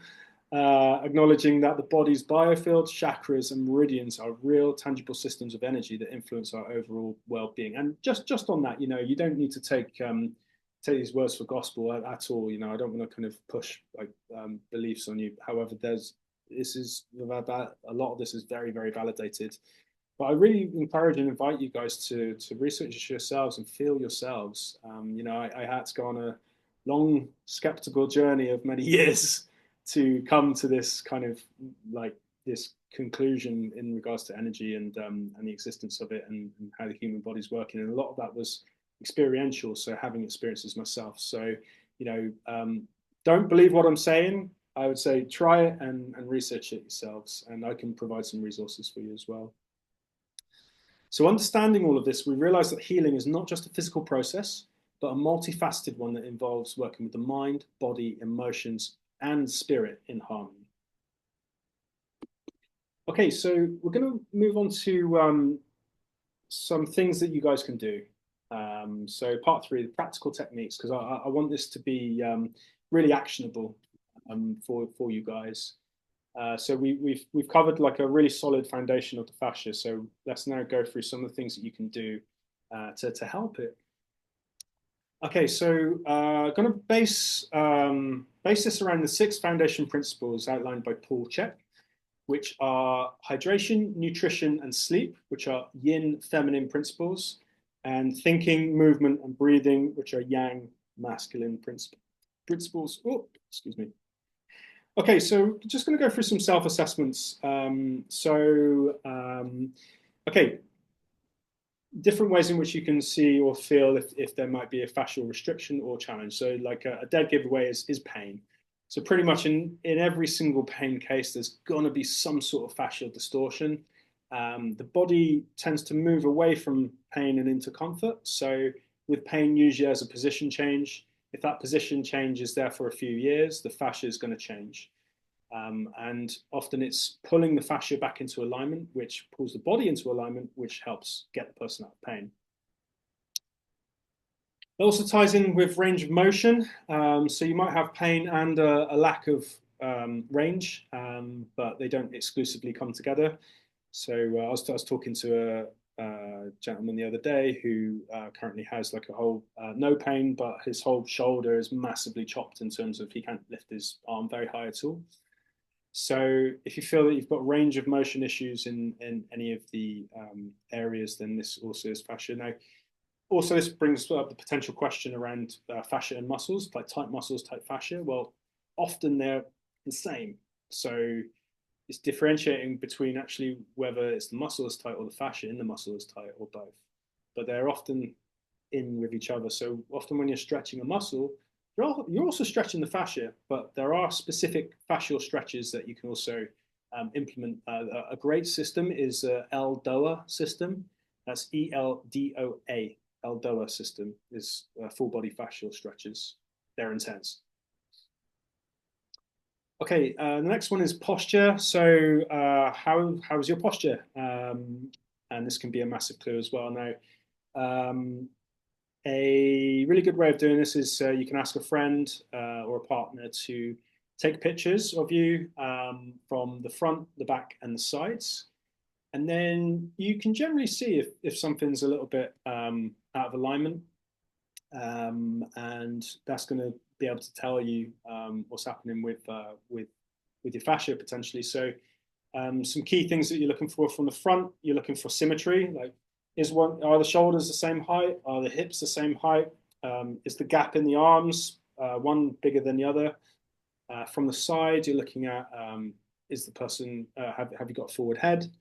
S1: Acknowledging that the body's biofields, chakras, and meridians are real, tangible systems of energy that influence our overall well-being. And just on that, you don't need to take these words for gospel at all. I don't want to kind of push like beliefs on you. However, a lot of this is very validated But I really encourage and invite you guys to research yourselves and feel yourselves. I had to go on a long skeptical journey of many years to come to this kind of like this conclusion in regards to energy and the existence of it and how the human body's working. And a lot of that was experiential, so having experiences myself. So, don't believe what I'm saying. I would say try it and research it yourselves, and I can provide some resources for you as well. So understanding all of this, we realize that healing is not just a physical process, but a multifaceted one that involves working with the mind, body, emotions, and spirit in harmony. Okay, so we're going to move on to some things that you guys can do. So part 3, the practical techniques, because I want this to be really actionable for you guys. So we've covered like a really solid foundation of the fascia. So let's now go through some of the things that you can do to help it. Okay, so going to base this around the 6 foundation principles outlined by Paul Chek, which are hydration, nutrition, and sleep, which are yin feminine principles, and thinking, movement, and breathing, which are yang masculine principles. Oh, excuse me. Okay, so just going to go through some self-assessments. Okay, different ways in which you can see or feel if there might be a fascial restriction or challenge. So like a dead giveaway is pain. So pretty much in every single pain case, there's going to be some sort of fascial distortion. The body tends to move away from pain and into comfort. So with pain, usually there's a position change. If that position change is there for a few years, the fascia is going to change. And often it's pulling the fascia back into alignment, which pulls the body into alignment, which helps get the person out of pain. It also ties in with range of motion. So you might have pain and a lack of range, but they don't exclusively come together. So I was talking to a gentleman the other day who currently has like a whole no pain, but his whole shoulder is massively chopped in terms of he can't lift his arm very high at all. So if you feel that you've got range of motion issues in any of the areas, then this also is fascia. Now, also this brings up the potential question around fascia and muscles, like tight muscles, tight fascia. Well, often they're the same. So it's differentiating between actually whether it's the muscle is tight or the fascia in the muscle is tight or both. But they're often in with each other. So often when you're stretching a muscle, you're also stretching the fascia, but there are specific fascial stretches that you can also implement. A great system is L-DOA system. That's ELDOA. L-DOA system is full body fascial stretches. They're intense. Okay, the next one is posture. So how is your posture? And this can be a massive clue as well. Now, a really good way of doing this is you can ask a friend or a partner to take pictures of you from the front, the back, and the sides. And then you can generally see if something's a little bit out of alignment. And that's going to be able to tell you what's happening with your fascia potentially. So some key things that you're looking for from the front, you're looking for symmetry, like are the shoulders the same height? Are the hips the same height? Is the gap in the arms one bigger than the other? From the side, you're looking at is the person have you got a forward head?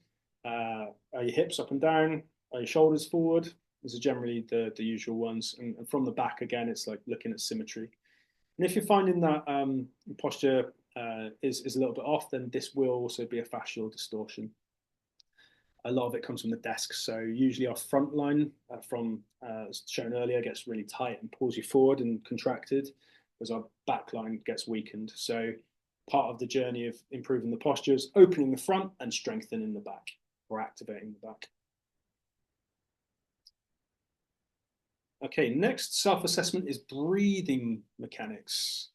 S1: Are your hips up and down? Are your shoulders forward? These are generally the usual ones. And from the back, again, it's like looking at symmetry. And if you're finding that posture is a little bit off, then this will also be a fascial distortion. A lot of it comes from the desk. So usually our front line from as shown earlier gets really tight and pulls you forward and contracted, whereas our back line gets weakened. So part of the journey of improving the posture is opening the front and strengthening the back or activating the back. Okay, next self-assessment is breathing mechanics.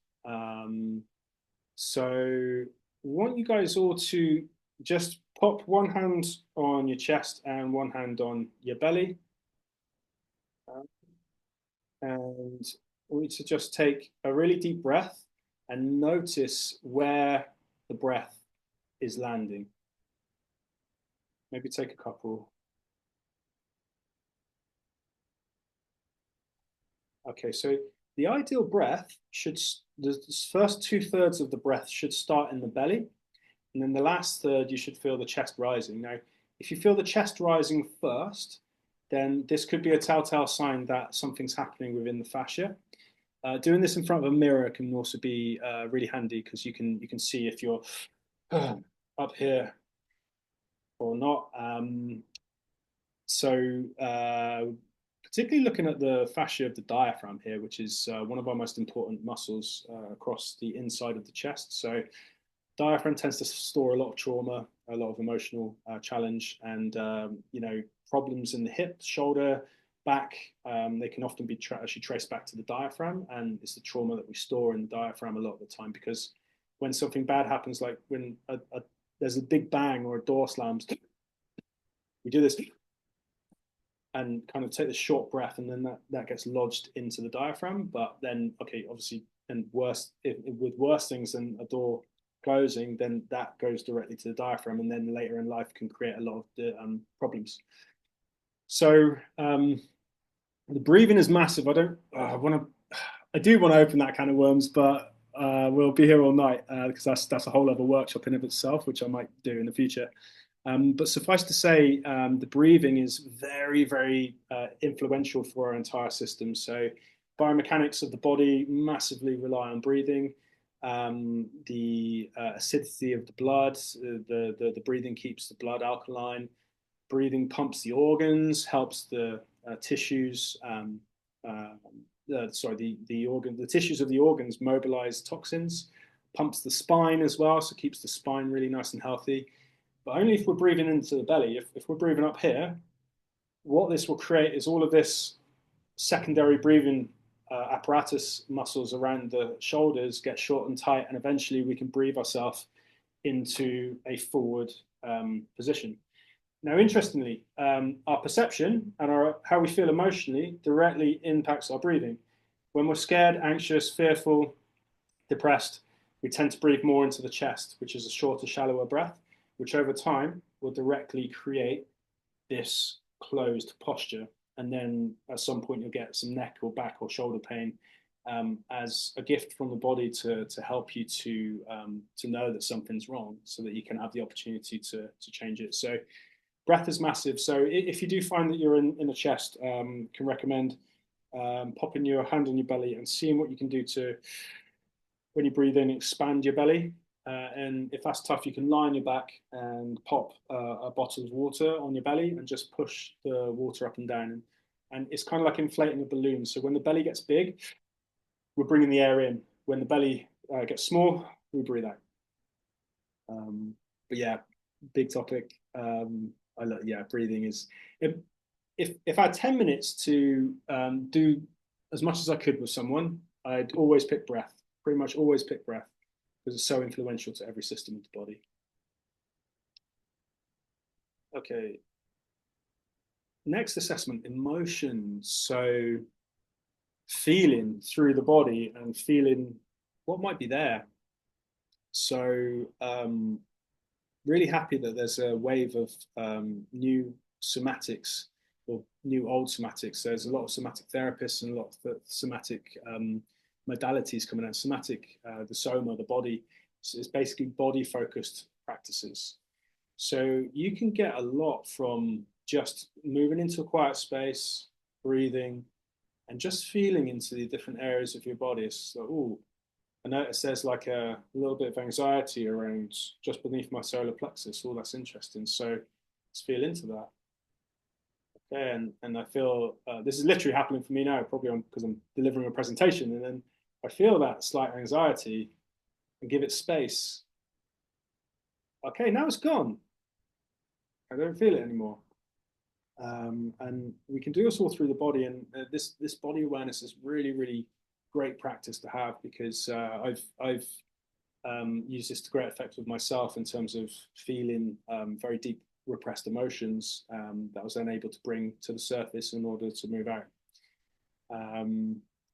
S1: So I want you guys all to just pop one hand on your chest and one hand on your belly. And I want you to just take a really deep breath and notice where the breath is landing. Maybe take a couple. Okay, so the ideal breath should, the first 2/3 of the breath should start in the belly, and then the last third, you should feel the chest rising. Now, if you feel the chest rising first, then this could be a telltale sign that something's happening within the fascia. Doing this in front of a mirror can also be really handy because you can see if you're up here or not. So particularly looking at the fascia of the diaphragm here, which is one of our most important muscles across the inside of the chest. So diaphragm tends to store a lot of trauma, a lot of emotional challenge, and problems in the hip, shoulder, back. They can often be actually traced back to the diaphragm, and it's the trauma that we store in the diaphragm a lot of the time. Because when something bad happens, like when there's a big bang or a door slams, we do this and kind of take the short breath, and then that gets lodged into the diaphragm. But then, okay, obviously, and worse with worse things than a door closing, then that goes directly to the diaphragm, and then later in life can create a lot of the problems. So the breathing is massive. I do want to open that can of worms, but we'll be here all night because that's a whole other workshop in of itself, which I might do in the future. But suffice to say, the breathing is very, very influential for our entire system. So biomechanics of the body massively rely on breathing. The acidity of the blood, the breathing keeps the blood alkaline. Breathing pumps the organs, helps the tissues. The tissues of the organs mobilize toxins, pumps the spine as well, so keeps the spine really nice and healthy. But only if we're breathing into the belly. If we're breathing up here, what this will create is all of this secondary breathing apparatus muscles around the shoulders get short and tight, and eventually we can breathe ourselves into a forward position. Now, interestingly, our perception and how we feel emotionally directly impacts our breathing. When we're scared, anxious, fearful, depressed, we tend to breathe more into the chest, which is a shorter, shallower breath, which over time will directly create this closed posture. And then at some point, you'll get some neck or back or shoulder pain as a gift from the body to help you to know that something's wrong so that you can have the opportunity to change it. So breath is massive. So if you do find that you're in a chest, can recommend popping your hand on your belly and seeing what you can do to, when you breathe in, expand your belly. And if that's tough, you can lie on your back and pop a bottle of water on your belly and just push the water up and down. And it's kind of like inflating a balloon. So when the belly gets big, we're bringing the air in. When the belly gets small, we breathe out. But yeah, big topic. Breathing is. If I had 10 minutes to do as much as I could with someone, I'd always pick breath. Pretty much always pick breath because it's so influential to every system of the body. Okay. Next assessment, emotions. So feeling through the body and feeling what might be there. So really happy that there's a wave of new somatics or new old somatics. There's a lot of somatic therapists and a lot of somatic modalities coming out. Somatic, the soma, the body, is basically body focused practices. So you can get a lot from just moving into a quiet space, breathing, and just feeling into the different areas of your body. It's like, oh, I notice there's like a little bit of anxiety around just beneath my solar plexus. Oh, that's interesting. So let's feel into that. Okay, and I feel this is literally happening for me now, probably because I'm delivering a presentation, and then I feel that slight anxiety and give it space. Okay, now it's gone. I don't feel it anymore. And we can do this all through the body, and this body awareness is really, really great practice to have because I've used this to great effect with myself in terms of feeling very deep repressed emotions that I was then able to bring to the surface in order to move out,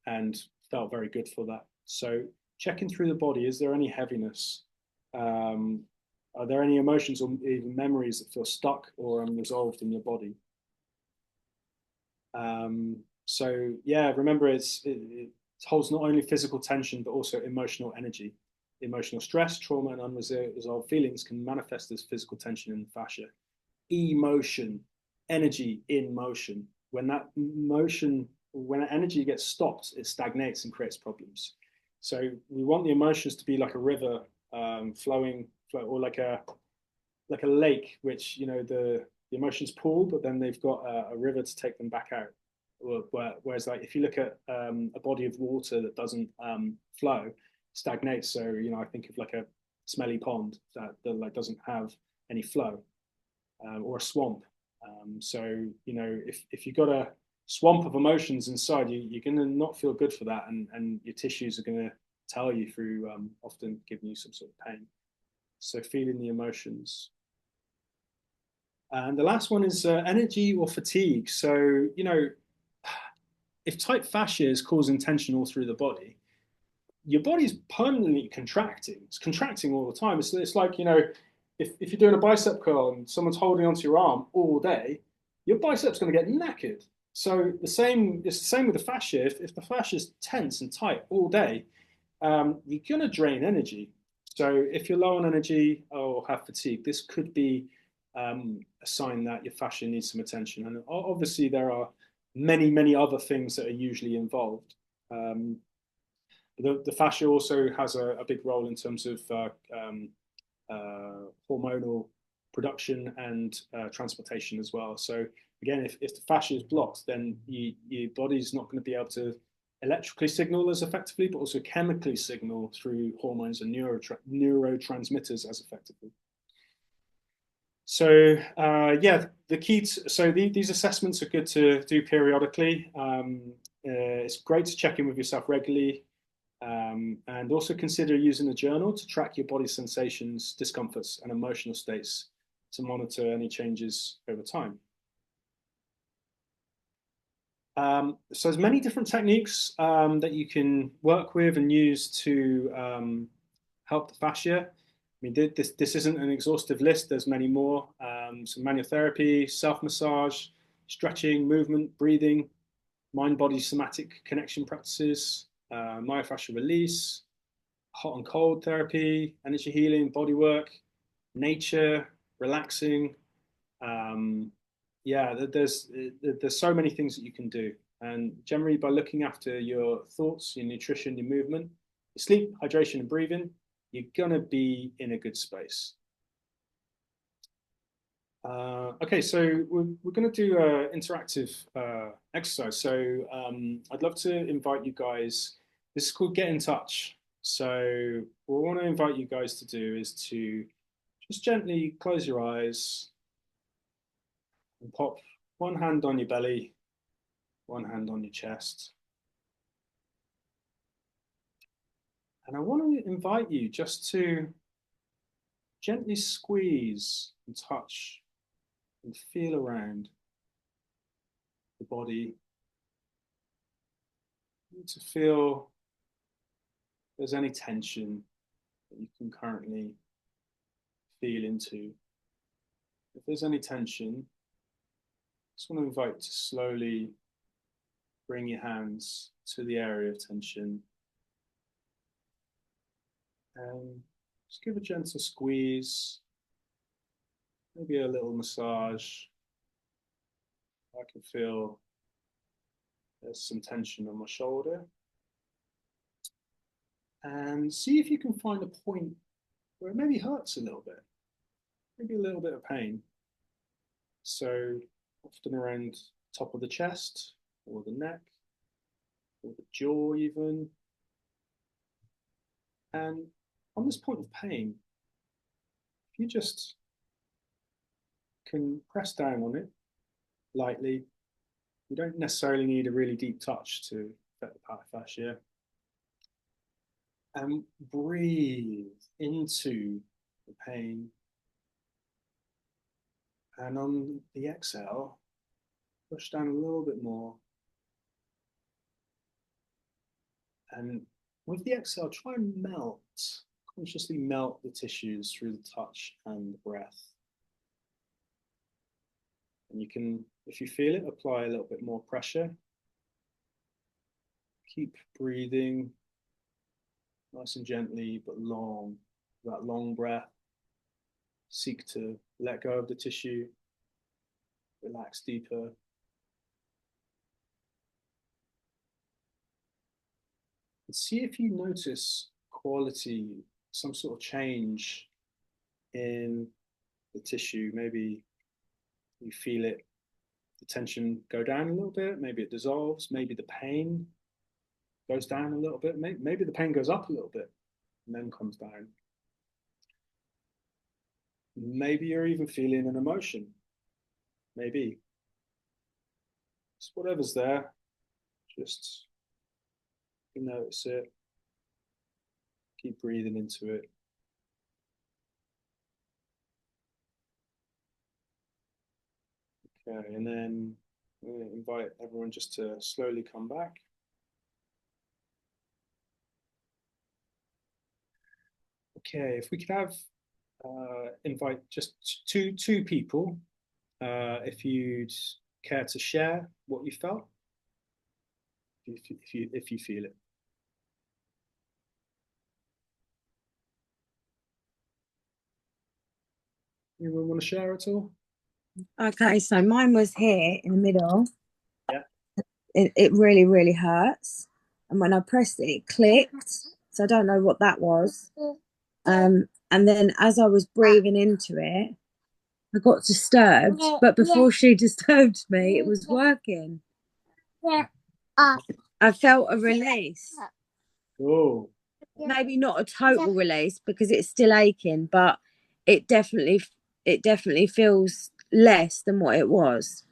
S1: and felt very good for that. So checking through the body, is there any heaviness? Are there any emotions or even memories that feel stuck or unresolved in your body? So yeah, remember it holds not only physical tension but also emotional energy. Emotional stress, trauma, and unresolved feelings can manifest as physical tension in the fascia. Emotion, energy in motion. When that motion, when that energy gets stopped, it stagnates and creates problems. So we want the emotions to be like a river flowing, or like a lake, which the emotions pull, but then they've got a river to take them back out. Whereas, like if you look at a body of water that doesn't flow, stagnates. So I think of like a smelly pond that like doesn't have any flow, or a swamp. So if you've got a swamp of emotions inside you, you're going to not feel good for that, and your tissues are going to tell you through often giving you some sort of pain. So feeling the emotions. And the last one is energy or fatigue. So, if tight fascia is causing tension all through the body, your body's permanently contracting. It's contracting all the time. It's like, if you're doing a bicep curl and someone's holding onto your arm all day, your bicep's going to get knackered. So it's the same with the fascia. If the fascia is tense and tight all day, you're going to drain energy. So if you're low on energy or have fatigue, this could be a sign that your fascia needs some attention. And obviously, there are many, many other things that are usually involved. The fascia also has a big role in terms of hormonal production and transportation as well. So again, if the fascia is blocked, then your body's not going to be able to electrically signal as effectively, but also chemically signal through hormones and neurotransmitters as effectively. So yeah, these assessments are good to do periodically. It's great to check in with yourself regularly, and also consider using a journal to track your body sensations, discomforts, and emotional states to monitor any changes over time. So there's many different techniques that you can work with and use to help the fascia. I mean, this isn't an exhaustive list. There's many more. Some manual therapy, self-massage, stretching, movement, breathing, mind-body somatic connection practices, myofascial release, hot and cold therapy, energy healing, body work, nature, relaxing. Um, yeah, there's so many things that you can do. And generally, by looking after your thoughts, your nutrition, your movement, your sleep, hydration, and breathing, you're gonna be in a good space. Okay, so we're going to do an interactive exercise. So I'd love to invite you guys. This is called Get in Touch. So what I want to invite you guys to do is to just gently close your eyes and pop one hand on your belly, one hand on your chest. And I want to invite you just to gently squeeze and touch and feel around the body, to feel if there's any tension that you can currently feel into. If there's any tension, I just want to invite you to slowly bring your hands to the area of tension and just give a gentle squeeze, maybe a little massage. I can feel there's some tension on my shoulder. And see if you can find a point where it maybe hurts a little bit, maybe a little bit of pain. So often around top of the chest or the neck or the jaw even. And on this point of pain, if you just can press down on it lightly, you don't necessarily need a really deep touch to affect the part of fascia. And breathe into the pain. And on the exhale, push down a little bit more. And with the exhale, try and melt consciously melt the tissues through the touch and the breath. And you can, if you feel it, apply a little bit more pressure. Keep breathing nice and gently, but long. That long breath. Seek to let go of the tissue, relax deeper. And see if you notice quality, some sort of change in the tissue. Maybe you feel it, the tension go down a little bit, maybe it dissolves, maybe the pain goes down a little bit, maybe the pain goes up a little bit and then comes down. Maybe you're even feeling an emotion. Maybe. Just whatever's there, just notice it. Keep breathing into it. Okay, and then I'm going to invite everyone just to slowly come back. Okay, if we could have invite just two people, if you'd care to share what you felt, if you feel it. Anyone want to share at all?
S3: Okay, so mine was here in the middle.
S1: Yeah.
S3: It really, really hurts. And when I pressed it, it clicked. So I don't know what that was. And then as I was breathing into it, I got disturbed. But before she disturbed me, it was working. I felt a release.
S1: Oh.
S3: Maybe not a total release because it's still aching, but it definitely feels less than what it was.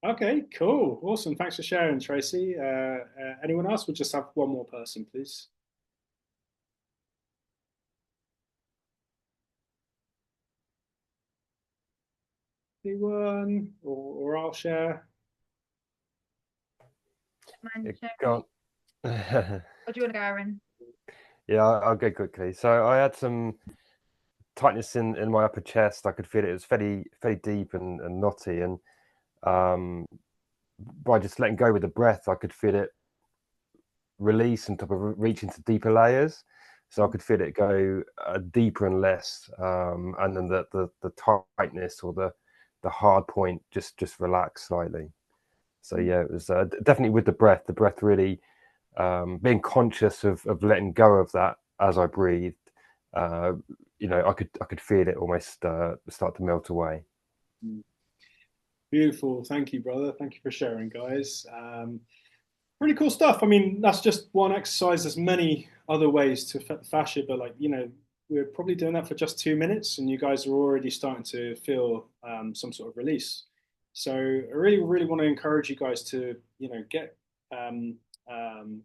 S1: Okay, cool. Awesome. Thanks for sharing, Tracy. Anyone else? We'll just have one more person, please. Anyone? Or I'll share.
S5: Go on.
S6: Or do you want to go, Aaron?
S5: Yeah, I'll go quickly. So I had some tightness in my upper chest. I could feel it. It was fairly deep and knotty, and by just letting go with the breath, I could feel it release and reach into deeper layers. So I could feel it go deeper and less, and then the tightness or the hard point just relax slightly. So yeah, it was definitely with the breath. The breath really being conscious of letting go of that as I breathed. I could feel it almost start to melt away.
S1: Beautiful. Thank you, brother. Thank you for sharing, guys. Really cool stuff. I mean, that's just one exercise. There's many other ways to affect the fascia, but we're probably doing that for just 2 minutes, and you guys are already starting to feel some sort of release. So I really, really want to encourage you guys to, get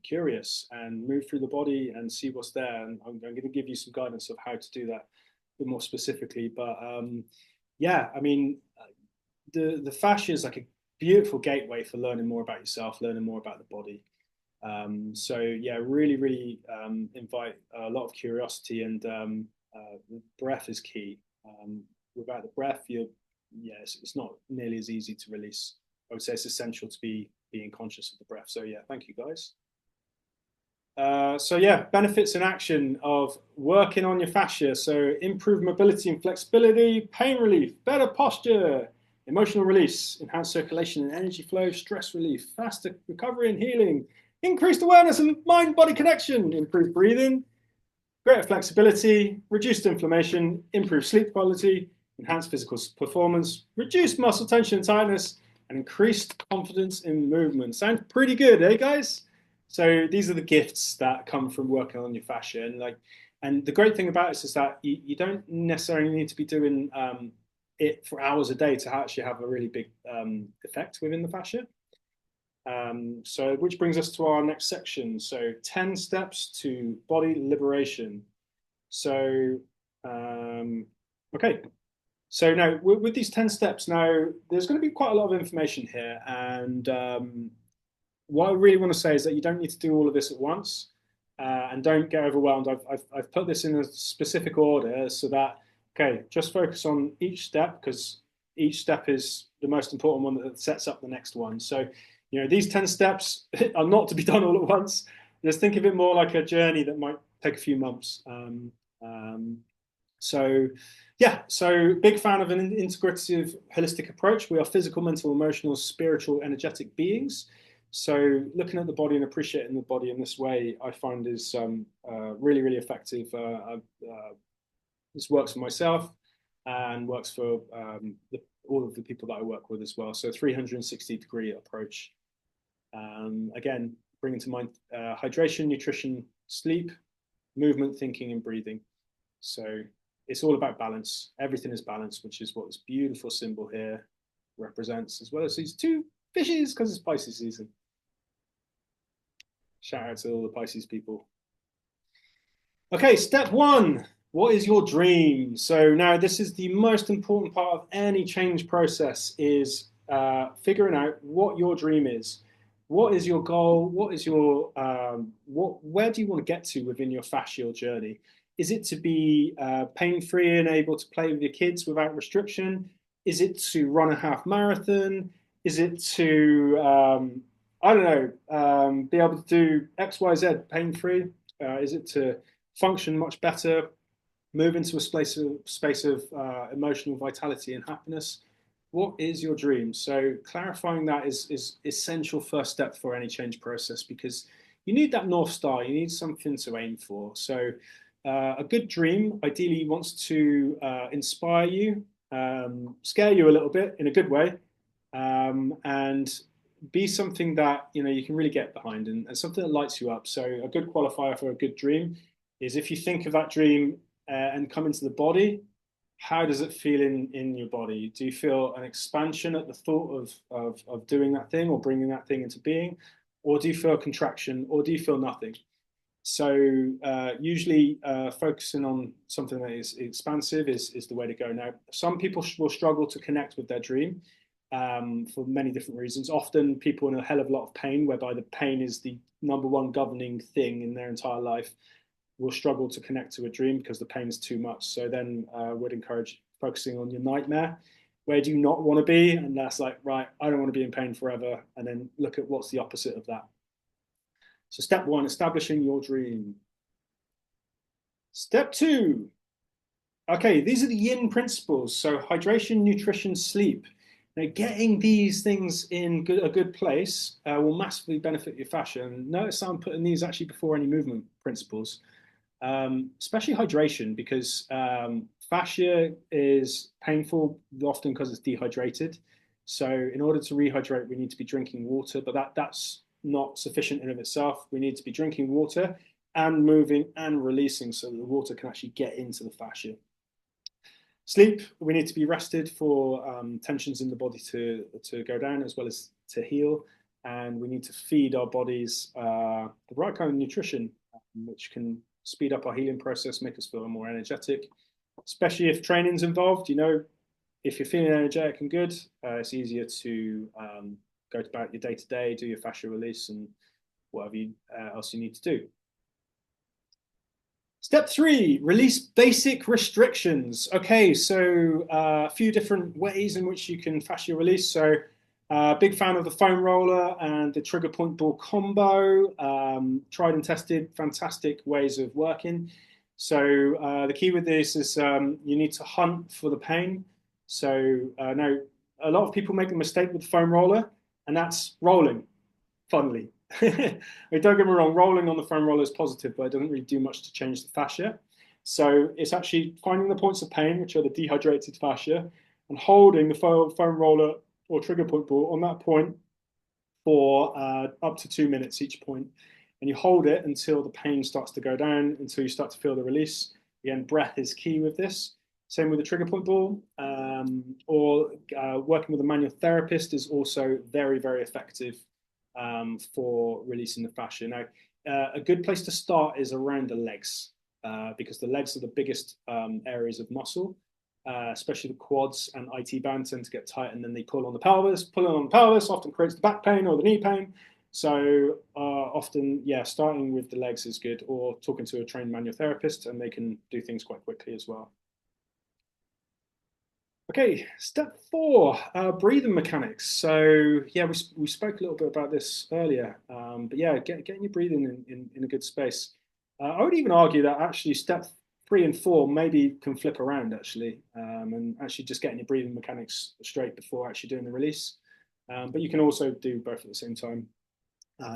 S1: curious and move through the body and see what's there. And I'm going to give you some guidance of how to do that a bit more specifically. But yeah, I mean, the fascia is like a beautiful gateway for learning more about yourself, learning more about the body. So yeah, really, really invite a lot of curiosity, and the breath is key. Without the breath, it's not nearly as easy to release. I would say it's essential to be being conscious of the breath. So yeah, thank you, guys. So yeah, benefits in action of working on your fascia. So improved mobility and flexibility, pain relief, better posture, emotional release, enhanced circulation and energy flow, stress relief, faster recovery and healing, increased awareness and mind-body connection, improved breathing, greater flexibility, reduced inflammation, improved sleep quality, enhanced physical performance, reduced muscle tension and tightness, and increased confidence in movement. Sounds pretty good, eh, guys? So these are the gifts that come from working on your fascia, and the great thing about it is that you don't necessarily need to be doing it for hours a day to actually have a really big effect within the fascia. So which brings us to our next section. So 10 steps to body liberation. So, okay. So now with these 10 steps, now there's going to be quite a lot of information here. And what I really want to say is that you don't need to do all of this at once. and don't get overwhelmed. I've put this in a specific order so that, okay, just focus on each step because each step is the most important one that sets up the next one. So, these 10 steps are not to be done all at once. Just think of it more like a journey that might take a few months. So, yeah, so big fan of an integrative, holistic approach. We are physical, mental, emotional, spiritual, energetic beings. So, looking at the body and appreciating the body in this way, I find is really, really effective. This works for myself and works for all of the people that I work with as well. So, 360-degree approach. Again, bringing to mind hydration, nutrition, sleep, movement, thinking, and breathing. So it's all about balance. Everything is balance, which is what this beautiful symbol here represents, as well as these two fishes because it's Pisces season. Shout out to all the Pisces people. Okay, step 1. What is your dream? So now this is the most important part of any change process is figuring out what your dream is. What is your goal? What is your where do you want to get to within your fascial journey? Is it to be pain-free and able to play with your kids without restriction? Is it to run a half marathon? Is it to I don't know, be able to do X, Y, Z pain-free? Is it to function much better, move into a space of emotional vitality and happiness? What is your dream? So clarifying that is essential first step for any change process because you need that North Star. You need something to aim for. So a good dream ideally wants to inspire you, scare you a little bit in a good way, and be something that you can really get behind and something that lights you up. So a good qualifier for a good dream is if you think of that dream and come into the body, how does it feel in your body? Do you feel an expansion at the thought of doing that thing or bringing that thing into being? Or do you feel contraction? Or do you feel nothing? So usually focusing on something that is expansive is the way to go. Now, some people will struggle to connect with their dream for many different reasons. Often people in a hell of a lot of pain, whereby the pain is the number one governing thing in their entire life, will struggle to connect to a dream because the pain is too much. So then would encourage focusing on your nightmare. Where do you not want to be? And that's like, right, I don't want to be in pain forever. And then look at what's the opposite of that. So step 1, establishing your dream. Step 2. Okay, these are the yin principles. So hydration, nutrition, sleep. Now, getting these things in a good place will massively benefit your fascia. And notice I'm putting these actually before any movement principles. Especially hydration, because fascia is painful often because it's dehydrated. So in order to rehydrate, we need to be drinking water, but that's not sufficient in of itself. We need to be drinking water and moving and releasing so that the water can actually get into the fascia. Sleep, we need to be rested for tensions in the body to go down as well as to heal. And we need to feed our bodies the right kind of nutrition, which can speed up our healing process, make us feel more energetic, especially if training's involved. If you're feeling energetic and good, it's easier to go about your day-to-day, do your fascia release and whatever else you need to do. Step 3, release basic restrictions. Okay, so a few different ways in which you can fascia release. So big fan of the foam roller and the trigger point ball combo. Tried and tested, fantastic ways of working. So the key with this is you need to hunt for the pain. So now a lot of people make the mistake with the foam roller, and that's rolling, funnily. Don't get me wrong, rolling on the foam roller is positive, but it doesn't really do much to change the fascia. So it's actually finding the points of pain, which are the dehydrated fascia, and holding the foam roller or trigger point ball on that point for up to 2 minutes each point. And you hold it until the pain starts to go down, until you start to feel the release. Again, breath is key with this. Same with the trigger point ball, or working with a manual therapist is also very, very effective for releasing the fascia. Now, a good place to start is around the legs, because the legs are the biggest areas of muscle, especially the quads and IT band tend to get tight, and then they pull on the pelvis. Pulling on the pelvis often creates the back pain or the knee pain. So often, yeah, starting with the legs is good, or talking to a trained manual therapist, and they can do things quite quickly as well. Okay, step 4, breathing mechanics. So yeah, we spoke a little bit about this earlier, but yeah, getting your breathing in a good space. I would even argue that actually step 3 and 4 maybe can flip around actually, and actually just getting your breathing mechanics straight before actually doing the release. But you can also do both at the same time.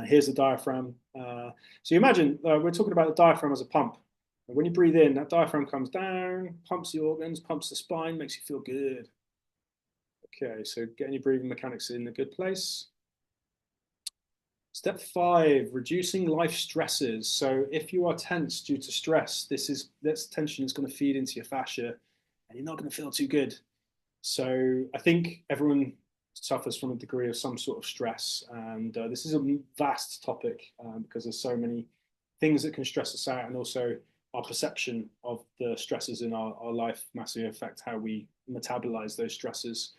S1: Here's the diaphragm. So you imagine we're talking about the diaphragm as a pump. When you breathe in, that diaphragm comes down, pumps the organs, pumps the spine, makes you feel good. Okay, so getting your breathing mechanics in a good place. Step 5, reducing life stresses. So if you are tense due to stress, this tension is going to feed into your fascia, and you're not going to feel too good. So I think everyone suffers from a degree of some sort of stress, and this is a vast topic because there's so many things that can stress us out, and also our perception of the stresses in our life massively affect how we metabolize those stresses.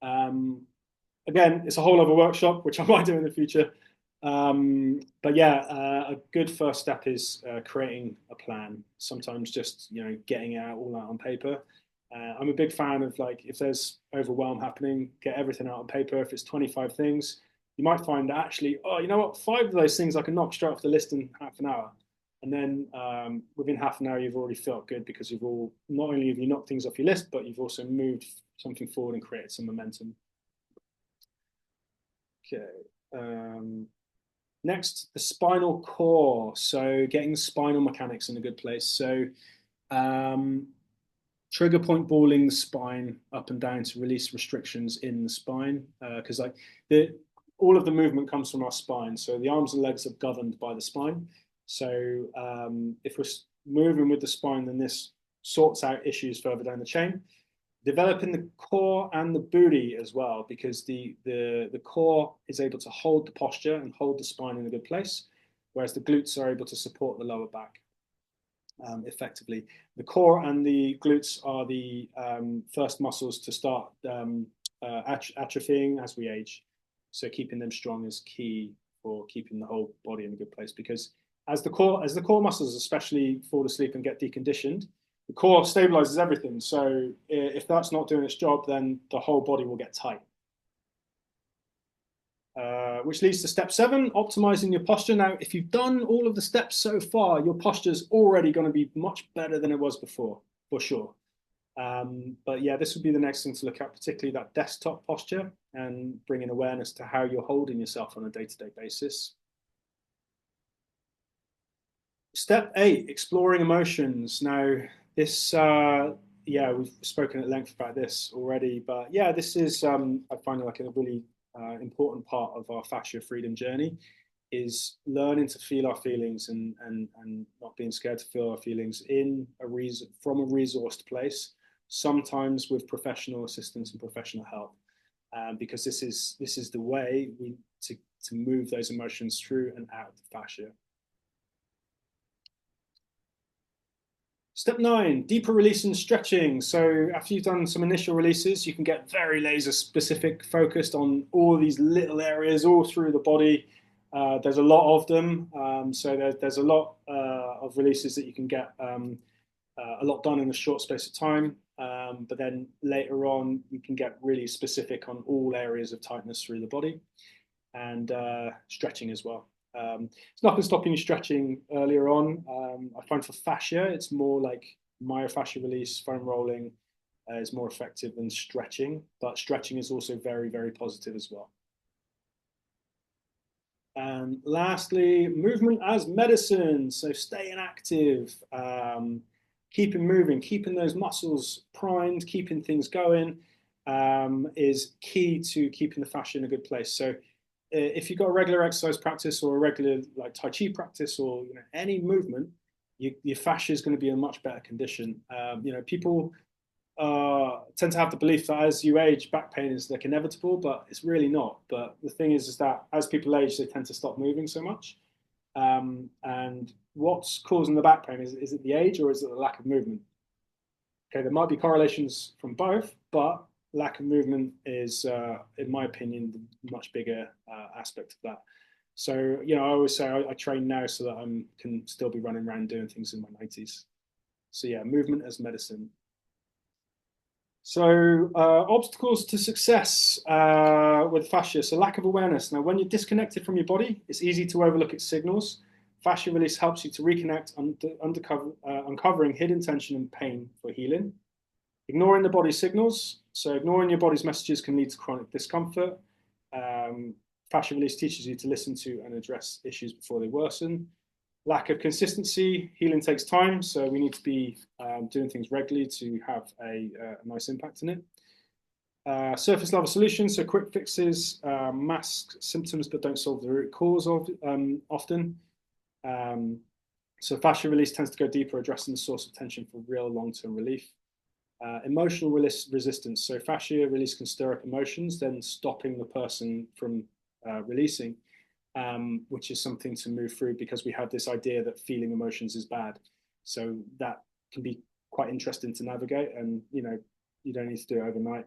S1: Um, Again, it's a whole other workshop, which I might do in the future. But yeah, a good first step is creating a plan. Sometimes just getting it out all out on paper. I'm a big fan of like if there's overwhelm happening, get everything out on paper. If it's 25 things, you might find that actually, oh, you know what, 5 of those things I can knock straight off the list in half an hour. And then within half an hour, you've already felt good because you've all not only have you knocked things off your list, but you've also moved something forward and created some momentum. Okay. Next, the spinal core. So getting the spinal mechanics in a good place. So trigger point balling the spine up and down to release restrictions in the spine. Because all of the movement comes from our spine. So the arms and legs are governed by the spine. So if we're moving with the spine, then this sorts out issues further down the chain. Developing the core and the booty as well, because the core is able to hold the posture and hold the spine in a good place, whereas the glutes are able to support the lower back effectively. The core and the glutes are the first muscles to start atrophying as we age. So keeping them strong is key for keeping the whole body in a good place, because as the core muscles especially fall asleep and get deconditioned, the core stabilizes everything. So if that's not doing its job, then the whole body will get tight. Which leads to step 7, optimizing your posture. Now, if you've done all of the steps so far, your posture is already going to be much better than it was before, for sure. But yeah, this would be the next thing to look at, particularly that desktop posture and bringing awareness to how you're holding yourself on a day-to-day basis. Step 8, exploring emotions. Now, this, yeah, we've spoken at length about this already, but yeah, this is, I find like a really important part of our fascia freedom journey is learning to feel our feelings and not being scared to feel our feelings from a resourced place, sometimes with professional assistance and professional help, because this is the way to move those emotions through and out of the fascia. Step 9, deeper release and stretching. So after you've done some initial releases, you can get very laser specific, focused on all these little areas all through the body. There's a lot of them. So there's a lot of releases that you can get a lot done in a short space of time. But then later on, you can get really specific on all areas of tightness through the body and stretching as well. It's not going to stop you stretching earlier on. I find for fascia, it's more like myofascial release, foam rolling is more effective than stretching, but stretching is also very, very positive as well. And lastly, movement as medicine. So staying active, keeping moving, keeping those muscles primed, keeping things going is key to keeping the fascia in a good place. So if you've got a regular exercise practice or a regular like Tai Chi practice or any movement, your fascia is going to be in a much better condition. People tend to have the belief that as you age, back pain is like inevitable, but it's really not. But the thing is that as people age, they tend to stop moving so much. And what's causing the back pain? Is it the age or is it the lack of movement? Okay, there might be correlations from both, but lack of movement is, in my opinion, the much bigger aspect of that. So, you know, I always say I train now so that I can still be running around doing things in my 90s. So yeah, movement as medicine. So obstacles to success with fascia. So lack of awareness. Now, when you're disconnected from your body, it's easy to overlook its signals. Fascia release helps you to reconnect, uncovering hidden tension and pain for healing. Ignoring the body's signals. So ignoring your body's messages can lead to chronic discomfort. Fascia release teaches you to listen to and address issues before they worsen. Lack of consistency. Healing takes time, so we need to be doing things regularly to have a nice impact in it. Surface level solutions, so quick fixes mask symptoms but don't solve the root cause of often. So fascia release tends to go deeper, addressing the source of tension for real long-term relief. Emotional resistance, so fascia release can stir up emotions, then stopping the person from releasing. Which is something to move through because we have this idea that feeling emotions is bad. So that can be quite interesting to navigate, and you know, you don't need to do it overnight.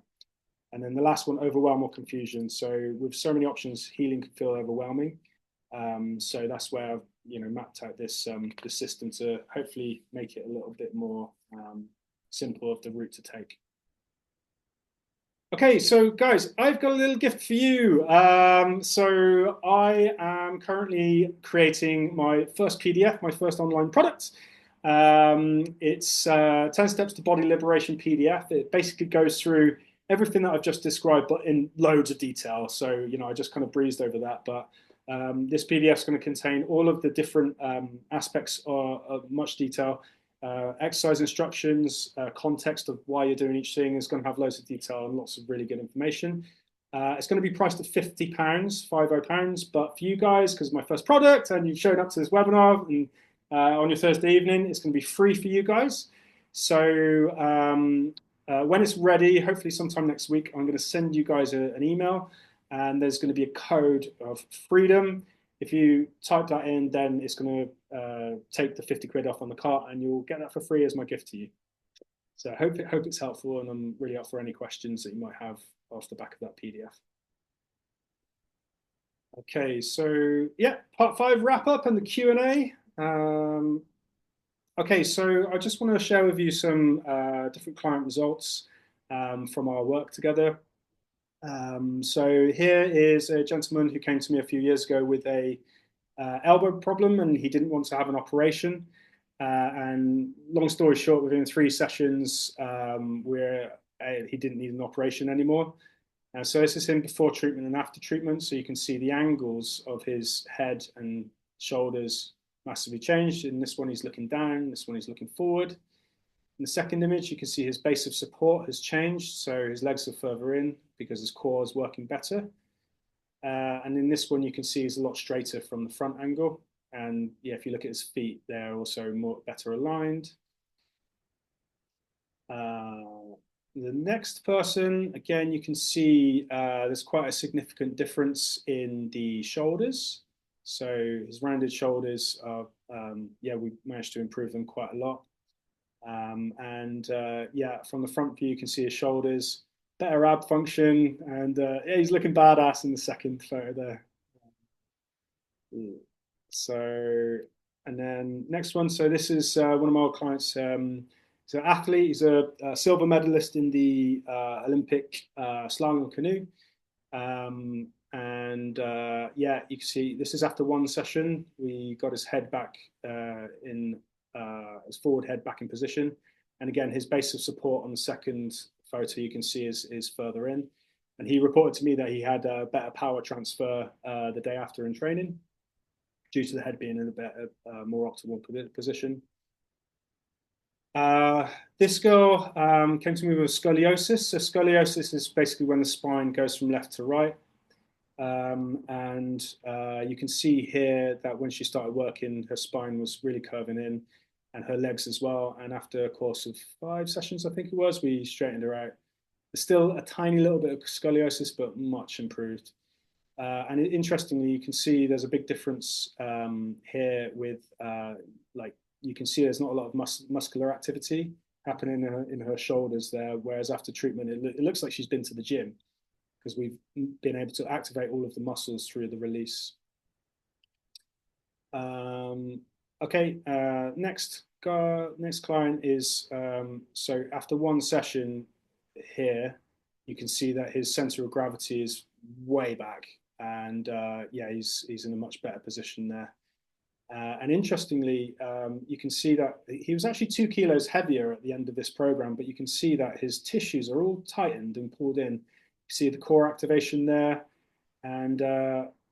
S1: And then the last one, overwhelm or confusion. So with so many options, healing can feel overwhelming. So that's where I've mapped out this system to hopefully make it a little bit more simple of the route to take. Okay, so guys, I've got a little gift for you. So I am currently creating my first PDF, my first online product. It's 10 Steps to Body Liberation PDF. It basically goes through everything that I've just described, but in loads of detail. So, I just kind of breezed over that. But this PDF is going to contain all of the different aspects of much detail. Exercise instructions, context of why you're doing each thing is going to have loads of detail and lots of really good information. It's going to be priced at £50, £50, but for you guys, because it's my first product and you've shown up to this webinar and on your Thursday evening, it's going to be free for you guys. So when it's ready, hopefully sometime next week, I'm going to send you guys an email, and there's going to be a code of freedom. If you type that in, then it's going to take the 50 quid off on the cart, and you'll get that for free as my gift to you. So I hope it's helpful, and I'm really up for any questions that you might have off the back of that PDF. Okay, so yeah, part 5 wrap up and the Q&A. Okay, so I just want to share with you some different client results from our work together. So here is a gentleman who came to me a few years ago with a elbow problem, and he didn't want to have an operation. And long story short, within 3 sessions, where he didn't need an operation anymore. So this is him before treatment and after treatment. So you can see the angles of his head and shoulders massively changed. In this one, he's looking down. This one, he's looking forward. In the second image, you can see his base of support has changed. So his legs are further in because his core is working better. And in this one, you can see he's a lot straighter from the front angle. And yeah, if you look at his feet, they're also better aligned. The next person, again, you can see there's quite a significant difference in the shoulders. So his rounded shoulders are, yeah, we managed to improve them quite a lot. Yeah, from the front view, you can see his shoulders, better ab function, and yeah, he's looking badass in the second photo there. So, and then next one. So this is one of my old clients. He's an athlete. He's a silver medalist in the Olympic slalom canoe. Yeah, you can see this is after 1 session. We got his head back in his forward head back in position. And again, his base of support on the second photo you can see is further in. And he reported to me that he had a better power transfer the day after in training, due to the head being in a better, more optimal position. This girl came to me with scoliosis. So scoliosis is basically when the spine goes from left to right. You can see here that when she started working, her spine was really curving in, and her legs as well. And after a course of 5 sessions, I think it was, we straightened her out. There's still a tiny little bit of scoliosis, but much improved. Interestingly, you can see there's a big difference here with like, you can see there's not a lot of muscular activity happening in her shoulders there, whereas after treatment, it looks like she's been to the gym, because we've been able to activate all of the muscles through the release. Okay, next client is so after one session here, you can see that his center of gravity is way back, and yeah, he's in a much better position there. And interestingly, you can see that he was actually 2 kilos heavier at the end of this program, but you can see that his tissues are all tightened and pulled in. You see the core activation there, and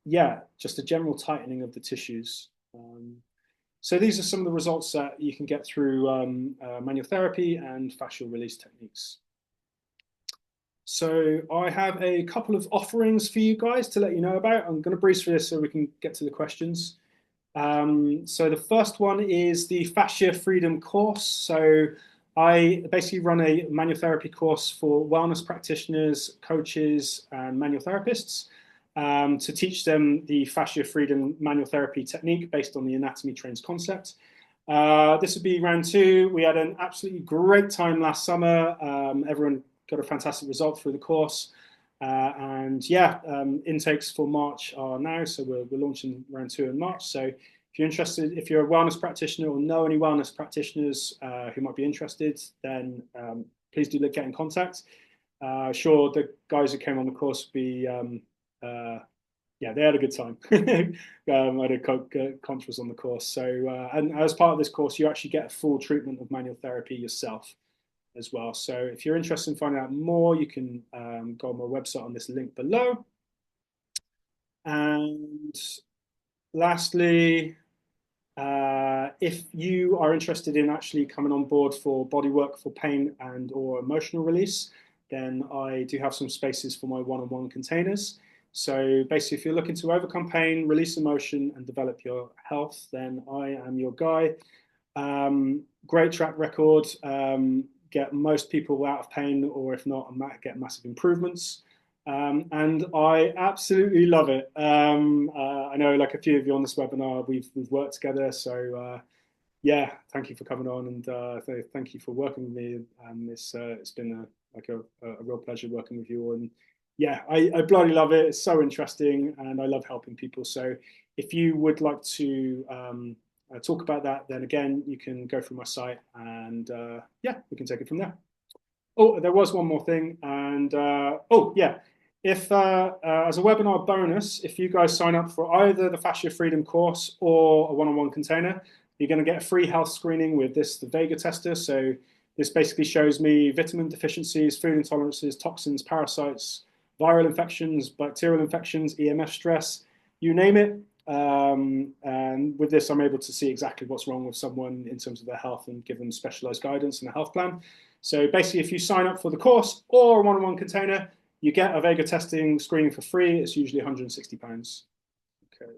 S1: yeah, just a general tightening of the tissues. So these are some of the results that you can get through manual therapy and fascial release techniques. So I have a couple of offerings for you guys to let you know about. I'm going to breeze through this so we can get to the questions. So the first one is the Fascia Freedom course. So I basically run a manual therapy course for wellness practitioners, coaches, and manual therapists to teach them the Fascia Freedom manual therapy technique based on the anatomy trains concept. This would be round 2. We had an absolutely great time last summer. Everyone got a fantastic result through the course. And yeah, intakes for March are now, so we're launching round 2 in March. So if you're interested, if you're a wellness practitioner or know any wellness practitioners who might be interested, then please do get in contact. Sure, the guys who came on the course will be, yeah, they had a good time. I had a conference on the course. So, and as part of this course, you actually get a full treatment of manual therapy yourself as well. So if you're interested in finding out more, you can go on my website on this link below. And lastly, if you are interested in actually coming on board for bodywork for pain and or emotional release, then I do have some spaces for my one-on-one containers. So basically, if you're looking to overcome pain, release emotion, and develop your health, then I am your guy. Great track record. Get most people out of pain, or if not, get massive improvements. And I absolutely love it. I know, like a few of you on this webinar, we've worked together. So yeah, thank you for coming on, and thank you for working with me. And it's been a real pleasure working with you. And yeah, I bloody love it. It's so interesting, and I love helping people. So if you would like to talk about that, then again, you can go through my site, and yeah, we can take it from there. Oh, there was one more thing, and oh yeah, if as a webinar bonus, if you guys sign up for either the Fascia Freedom course or a one-on-one container, you're going to get a free health screening with the Vega tester. So this basically shows me vitamin deficiencies, food intolerances, toxins, parasites, viral infections, bacterial infections, EMF stress, you name it. And with this, I'm able to see exactly what's wrong with someone in terms of their health and give them specialized guidance and a health plan. So basically, if you sign up for the course or a one-on-one container, you get a Vega testing screening for free. It's usually £160. Okay.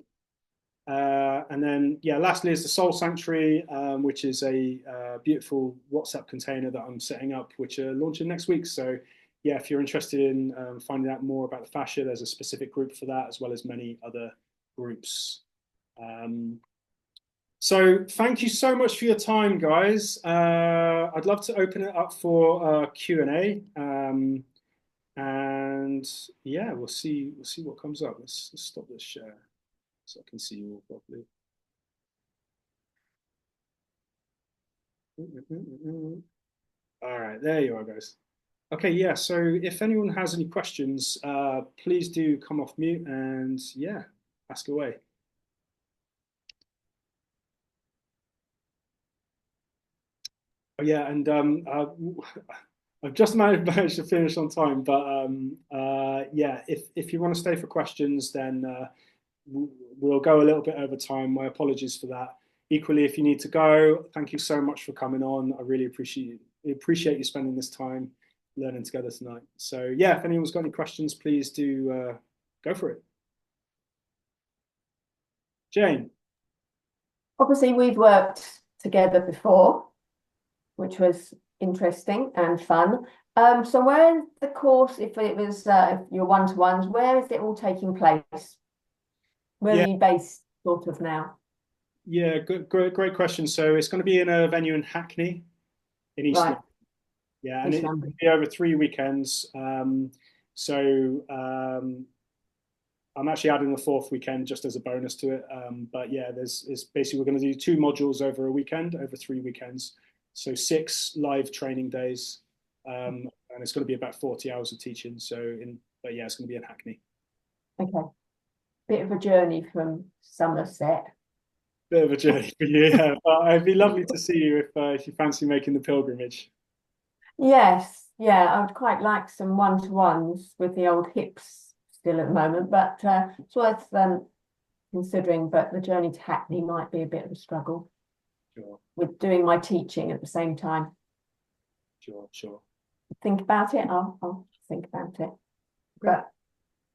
S1: And then, yeah, lastly is the Soul Sanctuary, which is a beautiful WhatsApp container that I'm setting up, which are launching next week. So, yeah, if you're interested in finding out more about the fascia, there's a specific group for that, as well as many other groups. So thank you so much for your time, guys. I'd love to open it up for Q&A. And yeah, we'll see what comes up. Let's stop this share so I can see you all properly. All right, there you are, guys. Okay, yeah, so if anyone has any questions, please do come off mute and yeah, ask away. Oh, yeah, and I've just managed to finish on time, but yeah, if you want to stay for questions, then we'll go a little bit over time. My apologies for that. Equally, if you need to go, thank you so much for coming on. I really appreciate you spending this time learning together tonight. So yeah, if anyone's got any questions, please do go for it. Jane.
S4: Obviously, we've worked together before, which was interesting and fun. So where is the course, if it was your one-to-ones, where is it all taking place? Where
S1: Yeah.
S4: are you based sort of now?
S1: Yeah, great question. So it's going to be in a venue in Hackney in East London. Yeah, and it's going to be over 3 weekends. So I'm actually adding a fourth weekend just as a bonus to it. But yeah, it's basically we're going to do 2 modules over a weekend, over 3 weekends. So 6 live training days, and it's going to be about 40 hours of teaching. But yeah, it's going to be in Hackney.
S4: Okay. Bit of a journey from Somerset.
S1: Bit of a journey for you, yeah. But it'd be lovely to see you if you fancy making the pilgrimage.
S4: Yes, yeah, I would quite like some one-to-ones with the old hips still at the moment, but it's worth considering. But the journey to Hackney might be a bit of a struggle
S1: Sure,
S4: with doing my teaching at the same time.
S1: sure.
S4: Think about it. I'll think about it. But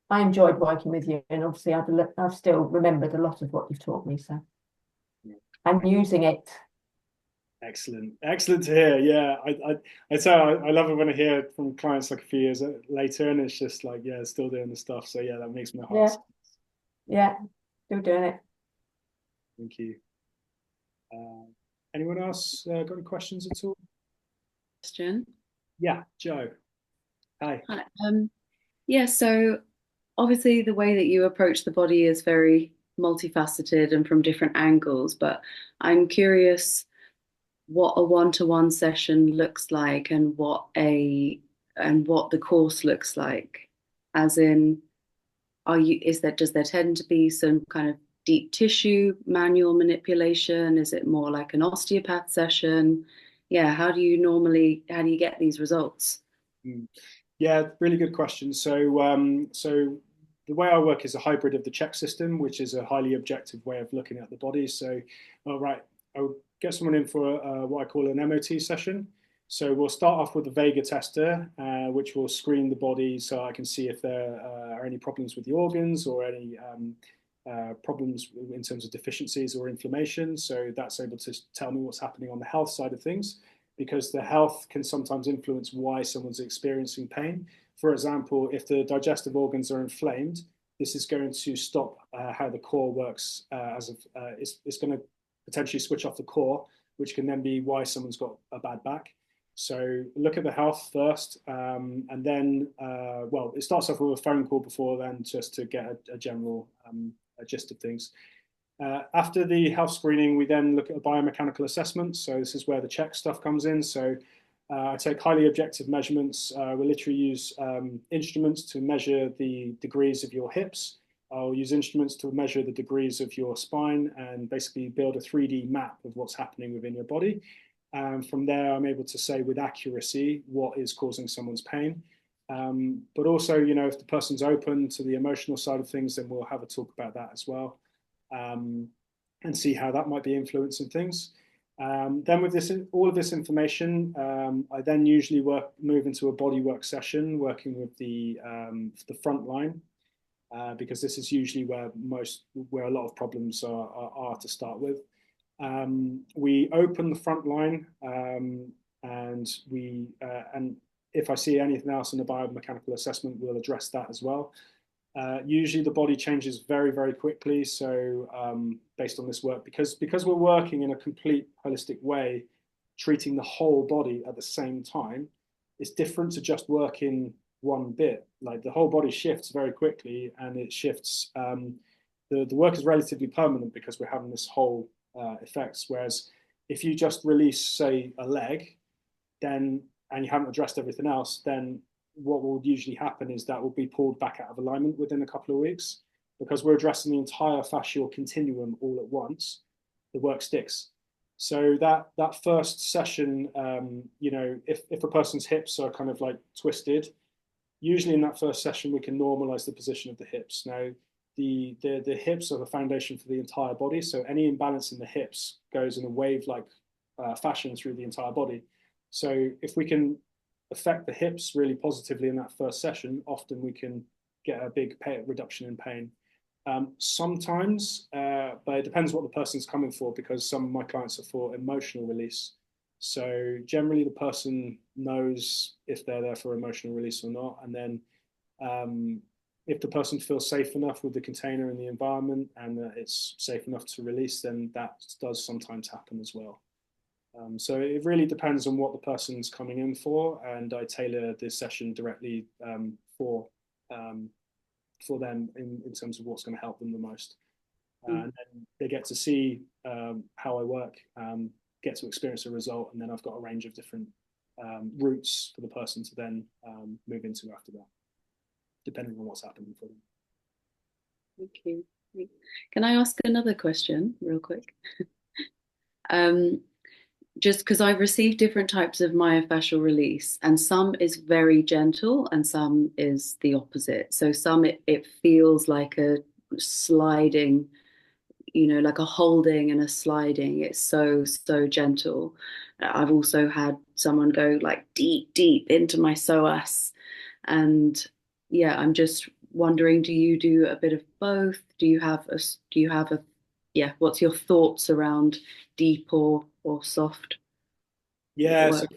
S4: I enjoyed working with you, and obviously I've still remembered a lot of what you've taught me. So I'm using it.
S1: Excellent to hear. Yeah, I say I love it when I hear from clients like a few years later, and it's just like, yeah, still doing the stuff. So yeah, that makes my heart.
S4: Yeah, still doing it.
S1: Thank you. Anyone else got any questions at all?
S7: Question.
S1: Yeah, Joe. Hi.
S7: Hi. Yeah, so obviously the way that you approach the body is very multifaceted and from different angles, but I'm curious what a one-to-one session looks like and what the course looks like. As in, does there tend to be some kind of deep tissue manual manipulation? Is it more like an osteopath session? Yeah, how do you get these results?
S1: Yeah, really good question. So the way I work is a hybrid of the check system, which is a highly objective way of looking at the body. So, all right, I'll get someone in for what I call an MOT session. So we'll start off with the Vega tester, which will screen the body so I can see if there are any problems with the organs or any problems in terms of deficiencies or inflammation. So that's able to tell me what's happening on the health side of things, because the health can sometimes influence why someone's experiencing pain. For example, if the digestive organs are inflamed, this is going to stop how the core works. It's going to potentially switch off the core, which can then be why someone's got a bad back. So look at the health first, and then, well, it starts off with a phone call before then, just to get a general gist of things. After the health screening, we then look at a biomechanical assessment. So this is where the check stuff comes in. So I take highly objective measurements. We literally use instruments to measure the degrees of your hips. I'll use instruments to measure the degrees of your spine and basically build a 3D map of what's happening within your body. From there, I'm able to say with accuracy what is causing someone's pain. But also, if the person's open to the emotional side of things, then we'll have a talk about that as well, and see how that might be influencing things. Then with all of this information, I then usually move into a bodywork session, working with the front line, because this is usually where a lot of problems are to start with. We open the front line, and if I see anything else in the biomechanical assessment, we'll address that as well. Usually the body changes very, very quickly. So based on this work, because we're working in a complete holistic way, treating the whole body at the same time, it's different to just working one bit. Like the whole body shifts very quickly, and it shifts. The work is relatively permanent because we're having this whole effects. Whereas if you just release, say, a leg, and you haven't addressed everything else, then what will usually happen is that will be pulled back out of alignment within a couple of weeks. Because we're addressing the entire fascial continuum all at once, the work sticks. So that first session, if a person's hips are kind of like twisted, usually in that first session we can normalize the position of the hips. Now, the hips are the foundation for the entire body, so any imbalance in the hips goes in a wave-like fashion through the entire body. So if we can affect the hips really positively in that first session, often we can get a big reduction in pain. Sometimes, but it depends what the person's coming for, because some of my clients are for emotional release. So generally the person knows if they're there for emotional release or not. And then if the person feels safe enough with the container and the environment, and it's safe enough to release, then that does sometimes happen as well. So it really depends on what the person's coming in for, and I tailor this session directly for for them in terms of what's going to help them the most. And then they get to see how I work, get to experience a result, and then I've got a range of different routes for the person to then move into after that, depending on what's happening for them.
S7: Thank you. Can I ask another question real quick? Just because I've received different types of myofascial release, and some is very gentle and some is the opposite. So some it feels like a sliding, like a holding and a sliding. It's so, so gentle. I've also had someone go like deep, deep into my psoas. And yeah, I'm just wondering, do you do a bit of both? Yeah, what's your thoughts around deep or soft
S1: Yeah,
S7: work?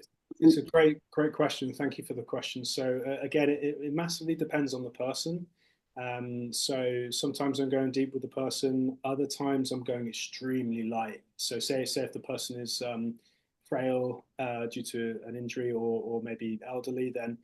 S1: it's a great question. Thank you for the question. So again, it massively depends on the person. So sometimes I'm going deep with the person. Other times I'm going extremely light. So say if the person is frail due to an injury or maybe elderly, then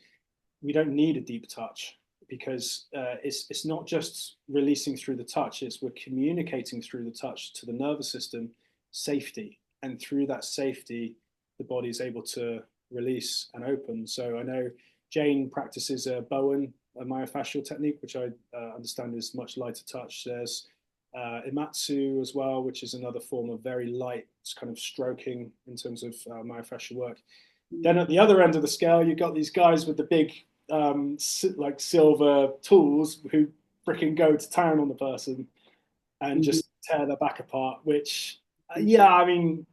S1: we don't need a deep touch because it's not just releasing through the touch. It's we're communicating through the touch to the nervous system safety, and through that safety, the body is able to release and open. So I know Jane practices a Bowen, a myofascial technique, which I understand is much lighter touch. There's Imatsu as well, which is another form of very light kind of stroking in terms of myofascial work. Then at the other end of the scale, you've got these guys with the big like silver tools who freaking go to town on the person and just tear their back apart, which yeah, I mean,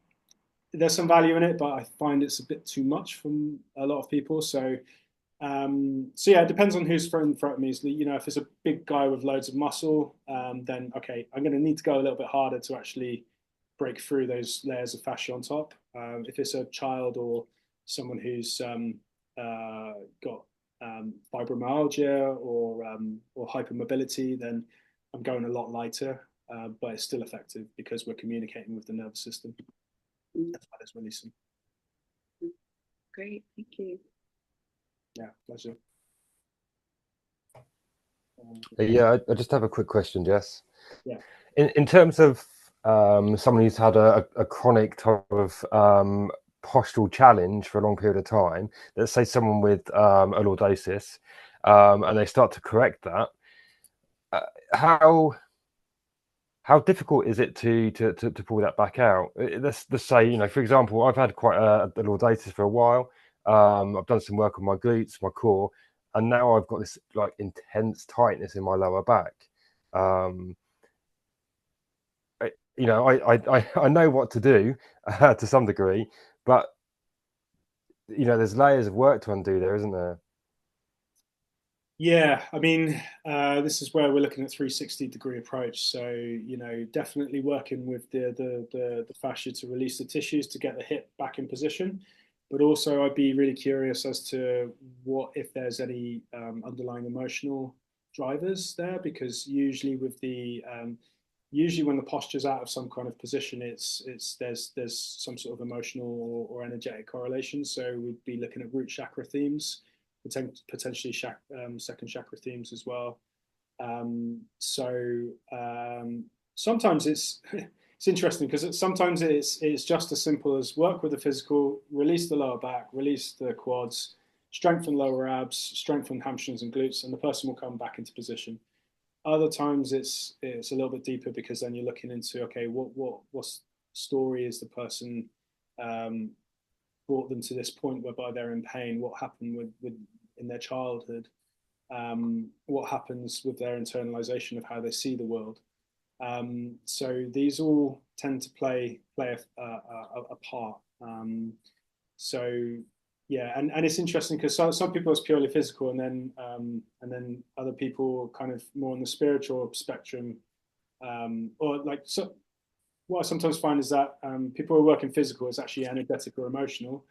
S1: there's some value in it, but I find it's a bit too much from a lot of people. So yeah, it depends on who's in front of me. So, if it's a big guy with loads of muscle, then okay, I'm going to need to go a little bit harder to actually break through those layers of fascia on top. If it's a child or someone who's got fibromyalgia or hypermobility, then I'm going a lot lighter, but it's still effective because we're communicating with the nervous system as well as releasing.
S7: Great, thank you.
S1: Yeah, pleasure.
S5: Yeah, I just have a quick question, Jess.
S1: Yeah.
S5: In terms of someone who's had a chronic type of postural challenge for a long period of time, let's say someone with a lordosis, and they start to correct that, how difficult is it to pull that back out? Let's say, for example, I've had quite a lordosis for a while. I've done some work on my glutes, my core, and now I've got this like intense tightness in my lower back. I know what to do to some degree, but there's layers of work to undo there, isn't there?
S1: Yeah, I mean, this is where we're looking at 360-degree approach. So, definitely working with the fascia to release the tissues to get the hip back in position. But also, I'd be really curious as to what if there's any underlying emotional drivers there, because usually when the posture's out of some kind of position, there's some sort of emotional or energetic correlation. So we'd be looking at root chakra themes, potentially second chakra themes as well. Sometimes it's it's interesting because sometimes it's just as simple as work with the physical, release the lower back, release the quads, strengthen lower abs, strengthen hamstrings and glutes, and the person will come back into position. Other times it's a little bit deeper because then you're looking into, okay, what story is the person brought them to this point whereby they're in pain? What happened with in their childhood? What happens with their internalization of how they see the world? So these all tend to play a part. So yeah, and it's interesting because some people it's purely physical, and then other people kind of more on the spiritual spectrum, or like so. What I sometimes find is that people who work in physical is actually energetic or emotional,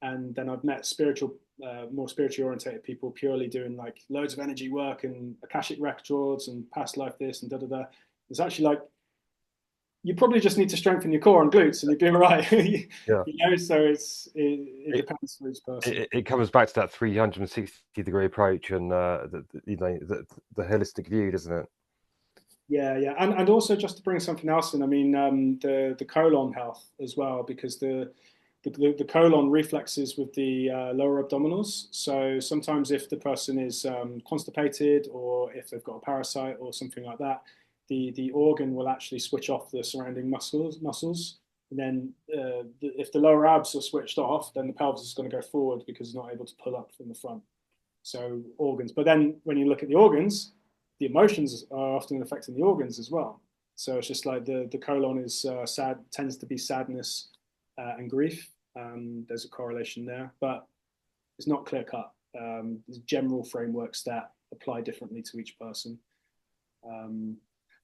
S1: and then I've met more spiritually orientated people purely doing like loads of energy work and akashic records and past life this and da da da. It's actually like you probably just need to strengthen your core and glutes, and you're doing right.
S5: Yeah.
S1: So it
S5: It,
S1: depends for each person.
S5: it comes back to that 360-degree approach and the holistic view, doesn't it?
S1: Yeah, and also just to bring something else in, I mean, the colon health as well, because the colon reflexes with the lower abdominals. So sometimes if the person is constipated, or if they've got a parasite or something like that, the organ will actually switch off the surrounding muscles. And then if the lower abs are switched off, then the pelvis is going to go forward because it's not able to pull up from the front. So organs. But then when you look at the organs, the emotions are often affecting the organs as well. So it's just like the colon is sad, tends to be sadness and grief. There's a correlation there, but it's not clear cut. There's general frameworks that apply differently to each person.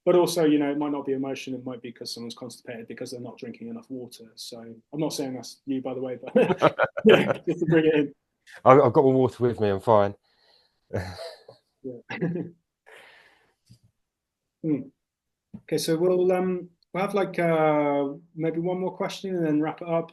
S1: But also, it might not be emotion. It might be because someone's constipated because they're not drinking enough water. So I'm not saying that's you, by the way, but yeah, just to bring it in.
S5: I've got my water with me. I'm fine.
S1: Yeah. Okay, so we'll have like maybe one more question and then wrap it up.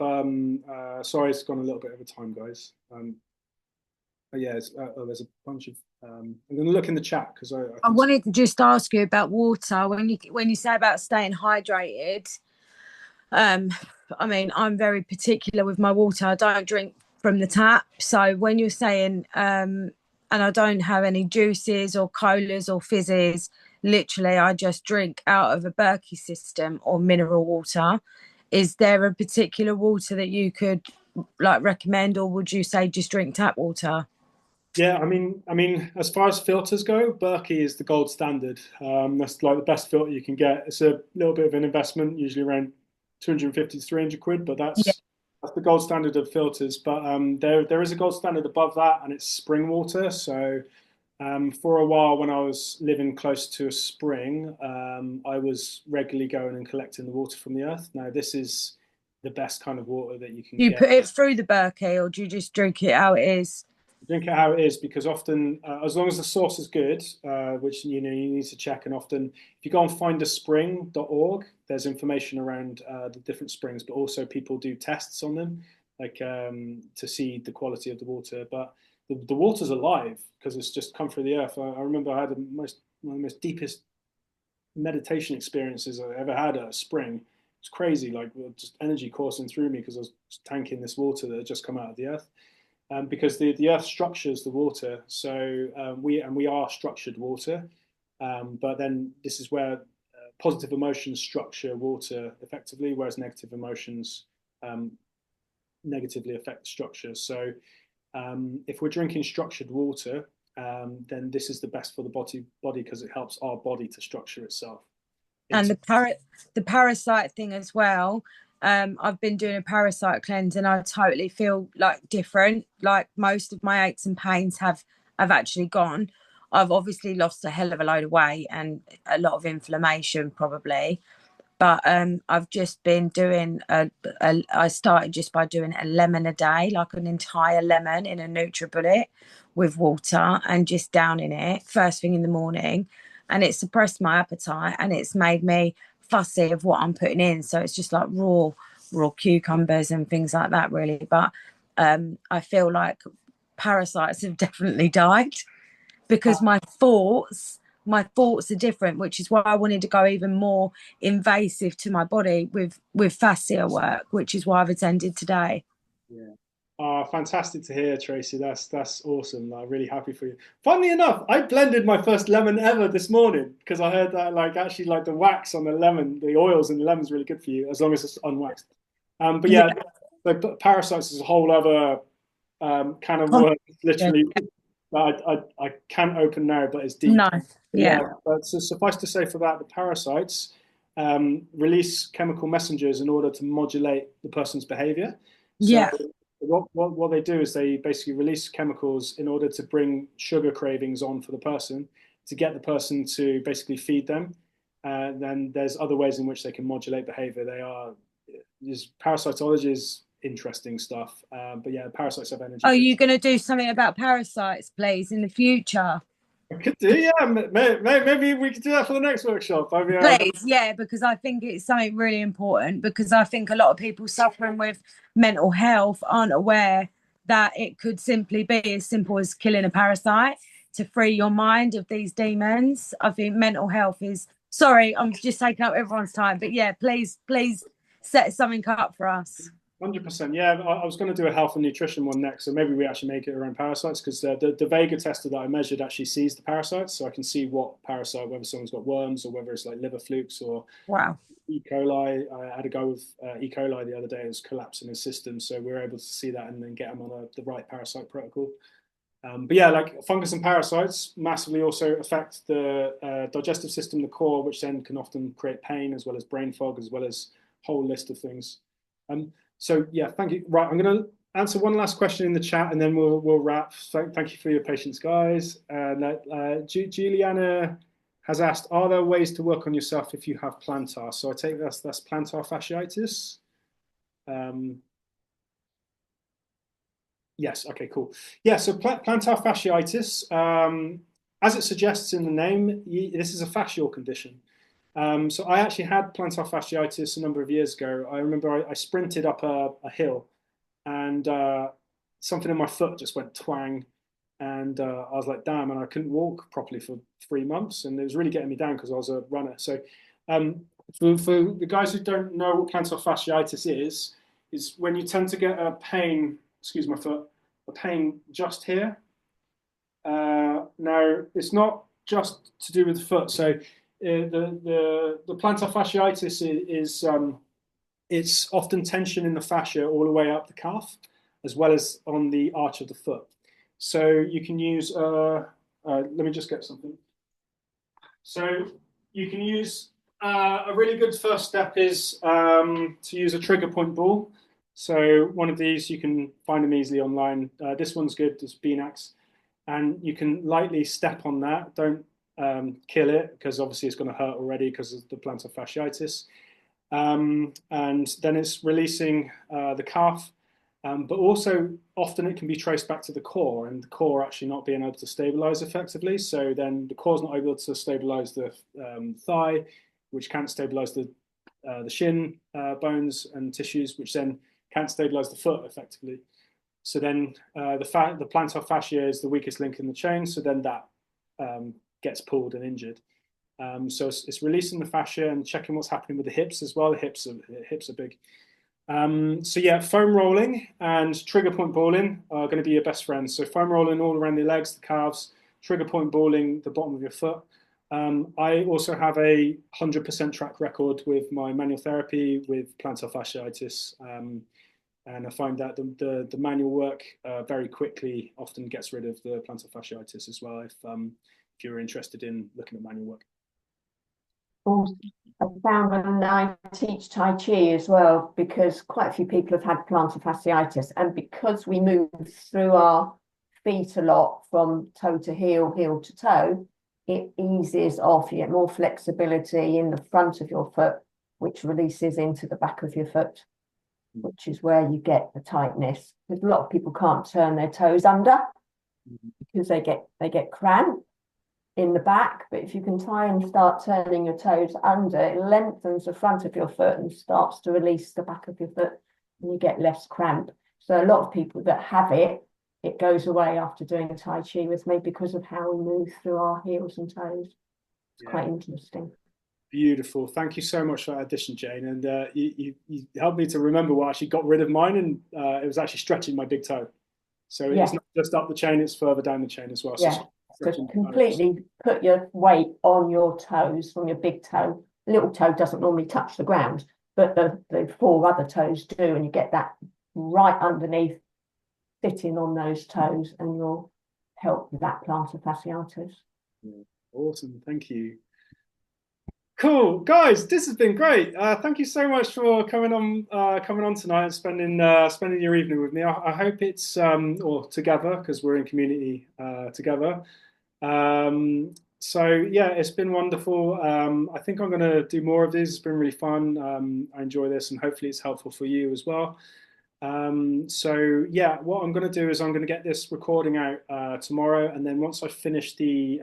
S1: Sorry, it's gone a little bit over time, guys. But yeah, there's a bunch of. I'm going to look in the chat because I
S3: I
S1: think.
S3: wanted to just ask you about water. When you say about staying hydrated, um, I mean, I'm very particular with my water. I don't drink from the tap. So when you're saying, and I don't have any juices or colas or fizzes, literally, I just drink out of a Berkey system or mineral water. Is there a particular water that you could like recommend, or would you say just drink tap water?
S1: Yeah, I mean, as far as filters go, Berkey is the gold standard. That's like the best filter you can get. It's a little bit of an investment, usually around 250 to 300 quid, but
S3: Yeah.
S1: that's the gold standard of filters. But there is a gold standard above that, and it's spring water. So for a while, when I was living close to a spring, I was regularly going and collecting the water from the earth. Now, this is the best kind of water that you can
S3: Do you
S1: get.
S3: put it through the Berkey, or do you just drink it how it is?
S1: Drink it how it is, because often, as long as the source is good, which you need to check, and often if you go on findaspring.org, there's information around the different springs, but also people do tests on them, like to see the quality of the water. But the water's alive because it's just come through the earth. I remember I had one of the most deepest meditation experiences I ever had at a spring. It's crazy, like just energy coursing through me because I was tanking this water that had just come out of the earth. Because the earth structures the water, so we are structured water. But then this is where positive emotions structure water effectively, whereas negative emotions um, negatively affect the structure. So if we're drinking structured water, then this is the best for the body because it helps our body to structure itself.
S3: And
S1: Into
S3: the parasite thing as well. I've been doing a parasite cleanse, and I totally feel like different. Like most of my aches and pains have actually gone. I've obviously lost a hell of a load of weight and a lot of inflammation probably, but I've just been doing I started just by doing a lemon a day, like an entire lemon in a NutriBullet with water, and just downing it first thing in the morning, and it suppressed my appetite and it's made me fussy of what I'm putting in. So it's just like raw cucumbers and things like that, really. But I feel like parasites have definitely died because my thoughts are different, which is why I wanted to go even more invasive to my body with fascia work, which is why I've attended today.
S1: Yeah. Fantastic to hear, Tracy. That's awesome. I'm really happy for you. Funnily enough, I blended my first lemon ever this morning because I heard that like actually like the wax on the lemon, the oils in the lemon is really good for you as long as it's unwaxed. But
S3: Yeah,
S1: yeah, like parasites is a whole other kind of work. Literally, I can't open now, but it's deep.
S3: no,
S1: But yeah,
S3: yeah,
S1: but so suffice to say for that, the parasites release chemical messengers in order to modulate the person's behavior. So
S3: yeah.
S1: what they do is they basically release chemicals in order to bring sugar cravings on for the person to get the person to basically feed them. Then there's other ways in which they can modulate behavior. There's parasitology is interesting stuff, but yeah, parasites have energy.
S3: Are you going to do something about parasites, please, in the future?
S1: I could do, yeah. Maybe we could do that for the next workshop. I mean,
S3: Please, yeah, because I think it's something really important because I think a lot of people suffering with mental health aren't aware that it could simply be as simple as killing a parasite to free your mind of these demons. I think mental health is, sorry, I'm just taking up everyone's time, but yeah, please set something up for us.
S1: 100%. Yeah, I was going to do a health and nutrition one next, so maybe we actually make it around parasites because the Vega tester that I measured actually sees the parasites, so I can see what parasite, whether someone's got worms or whether it's like liver flukes or
S3: Wow.
S1: E. coli. I had a go with E. coli the other day. It was collapsing his system, so we were able to see that and then get him on the right parasite protocol. But yeah, like fungus and parasites massively also affect the digestive system, the core, which then can often create pain as well as brain fog, as well as a whole list of things. So yeah, thank you. Right, I'm going to answer one last question in the chat, and then we'll wrap. Thank you for your patience, guys. Juliana has asked, are there ways to work on yourself if you have plantar? So I take that's plantar fasciitis. Yes. Okay. Cool. Yeah. So plantar fasciitis, as it suggests in the name, this is a fascial condition. So I actually had plantar fasciitis a number of years ago. I remember I sprinted up a hill, and something in my foot just went twang, and I was like, damn, and I couldn't walk properly for 3 months, and it was really getting me down because I was a runner. So um, for the guys who don't know what plantar fasciitis is when you tend to get a pain, excuse my foot, a pain just here. Now it's not just to do with the foot. So the plantar fasciitis is it's often tension in the fascia all the way up the calf, as well as on the arch of the foot. So you can use. Let me just get something. So you can use a really good first step is to use a trigger point ball. So one of these you can find them easily online. This one's good. It's Beanax, and you can lightly step on that. Don't kill it because obviously it's going to hurt already because of the plantar fasciitis. And then it's releasing the calf, but also often it can be traced back to the core, and the core actually not being able to stabilize effectively. So then the core's not able to stabilize the thigh, which can't stabilize the shin bones and tissues, which then can't stabilize the foot effectively. So then the plantar fascia is the weakest link in the chain. So then that gets pulled and injured. So it's releasing the fascia and checking what's happening with the hips as well. The hips are big. So yeah, foam rolling and trigger point balling are going to be your best friends. So foam rolling all around the legs, the calves, trigger point balling the bottom of your foot. I also have a 100% track record with my manual therapy with plantar fasciitis. And I find that the manual work very quickly often gets rid of the plantar fasciitis as well if you're interested in looking at manual work.
S4: Also, I found when I teach Tai Chi as well, because quite a few people have had plantar fasciitis, and because we move through our feet a lot from toe to heel, heel to toe, it eases off. You get more flexibility in the front of your foot, which releases into the back of your foot, which is where you get the tightness. Because a lot of people can't turn their toes under because they get cramp in the back, but if you can try and start turning your toes under, it lengthens the front of your foot and starts to release the back of your foot, and you get less cramp. So a lot of people that have it, it goes away after doing Tai Chi with me because of how we move through our heels and toes. It's quite interesting.
S1: Beautiful. Thank you so much for that addition, Jane. And you helped me to remember what actually got rid of mine, and it was actually stretching my big toe. So it's not just up the chain, it's further down the chain as well.
S4: Yeah. So completely put your weight on your toes from your big toe. Little toe doesn't normally touch the ground, but the four other toes do, and you get that right underneath, sitting on those toes, and you'll help with that plantar fasciitis.
S1: Yeah. Awesome. Thank you. Cool, guys. This has been great. Thank you so much for coming on tonight and spending your evening with me. I hope it's or together because we're in community together. So yeah, it's been wonderful. I think I'm going to do more of these. It's been really fun. I enjoy this, and hopefully it's helpful for you as well. So yeah, what I'm going to do is I'm going to get this recording out tomorrow, and then once I finish the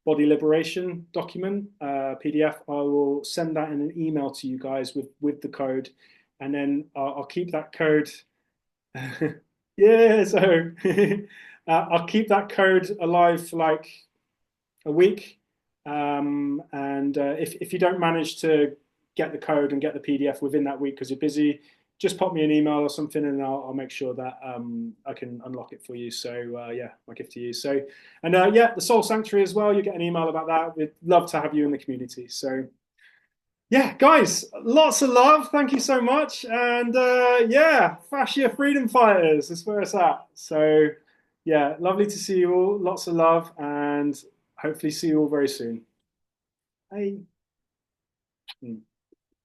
S1: body liberation document PDF, I will send that in an email to you guys with the code, and then I'll keep that code. Yeah, so I'll keep that code alive for like a week. And if you don't manage to get the code and get the PDF within that week because you're busy, just pop me an email or something, and I'll make sure that I can unlock it for you. So yeah, my gift to you. So, and yeah, the Soul Sanctuary as well. You get an email about that. We'd love to have you in the community. So yeah, guys, lots of love. Thank you so much. And yeah, Fascia Freedom Fighters is where it's at. So yeah, lovely to see you all. Lots of love, and hopefully see you all very soon. Bye.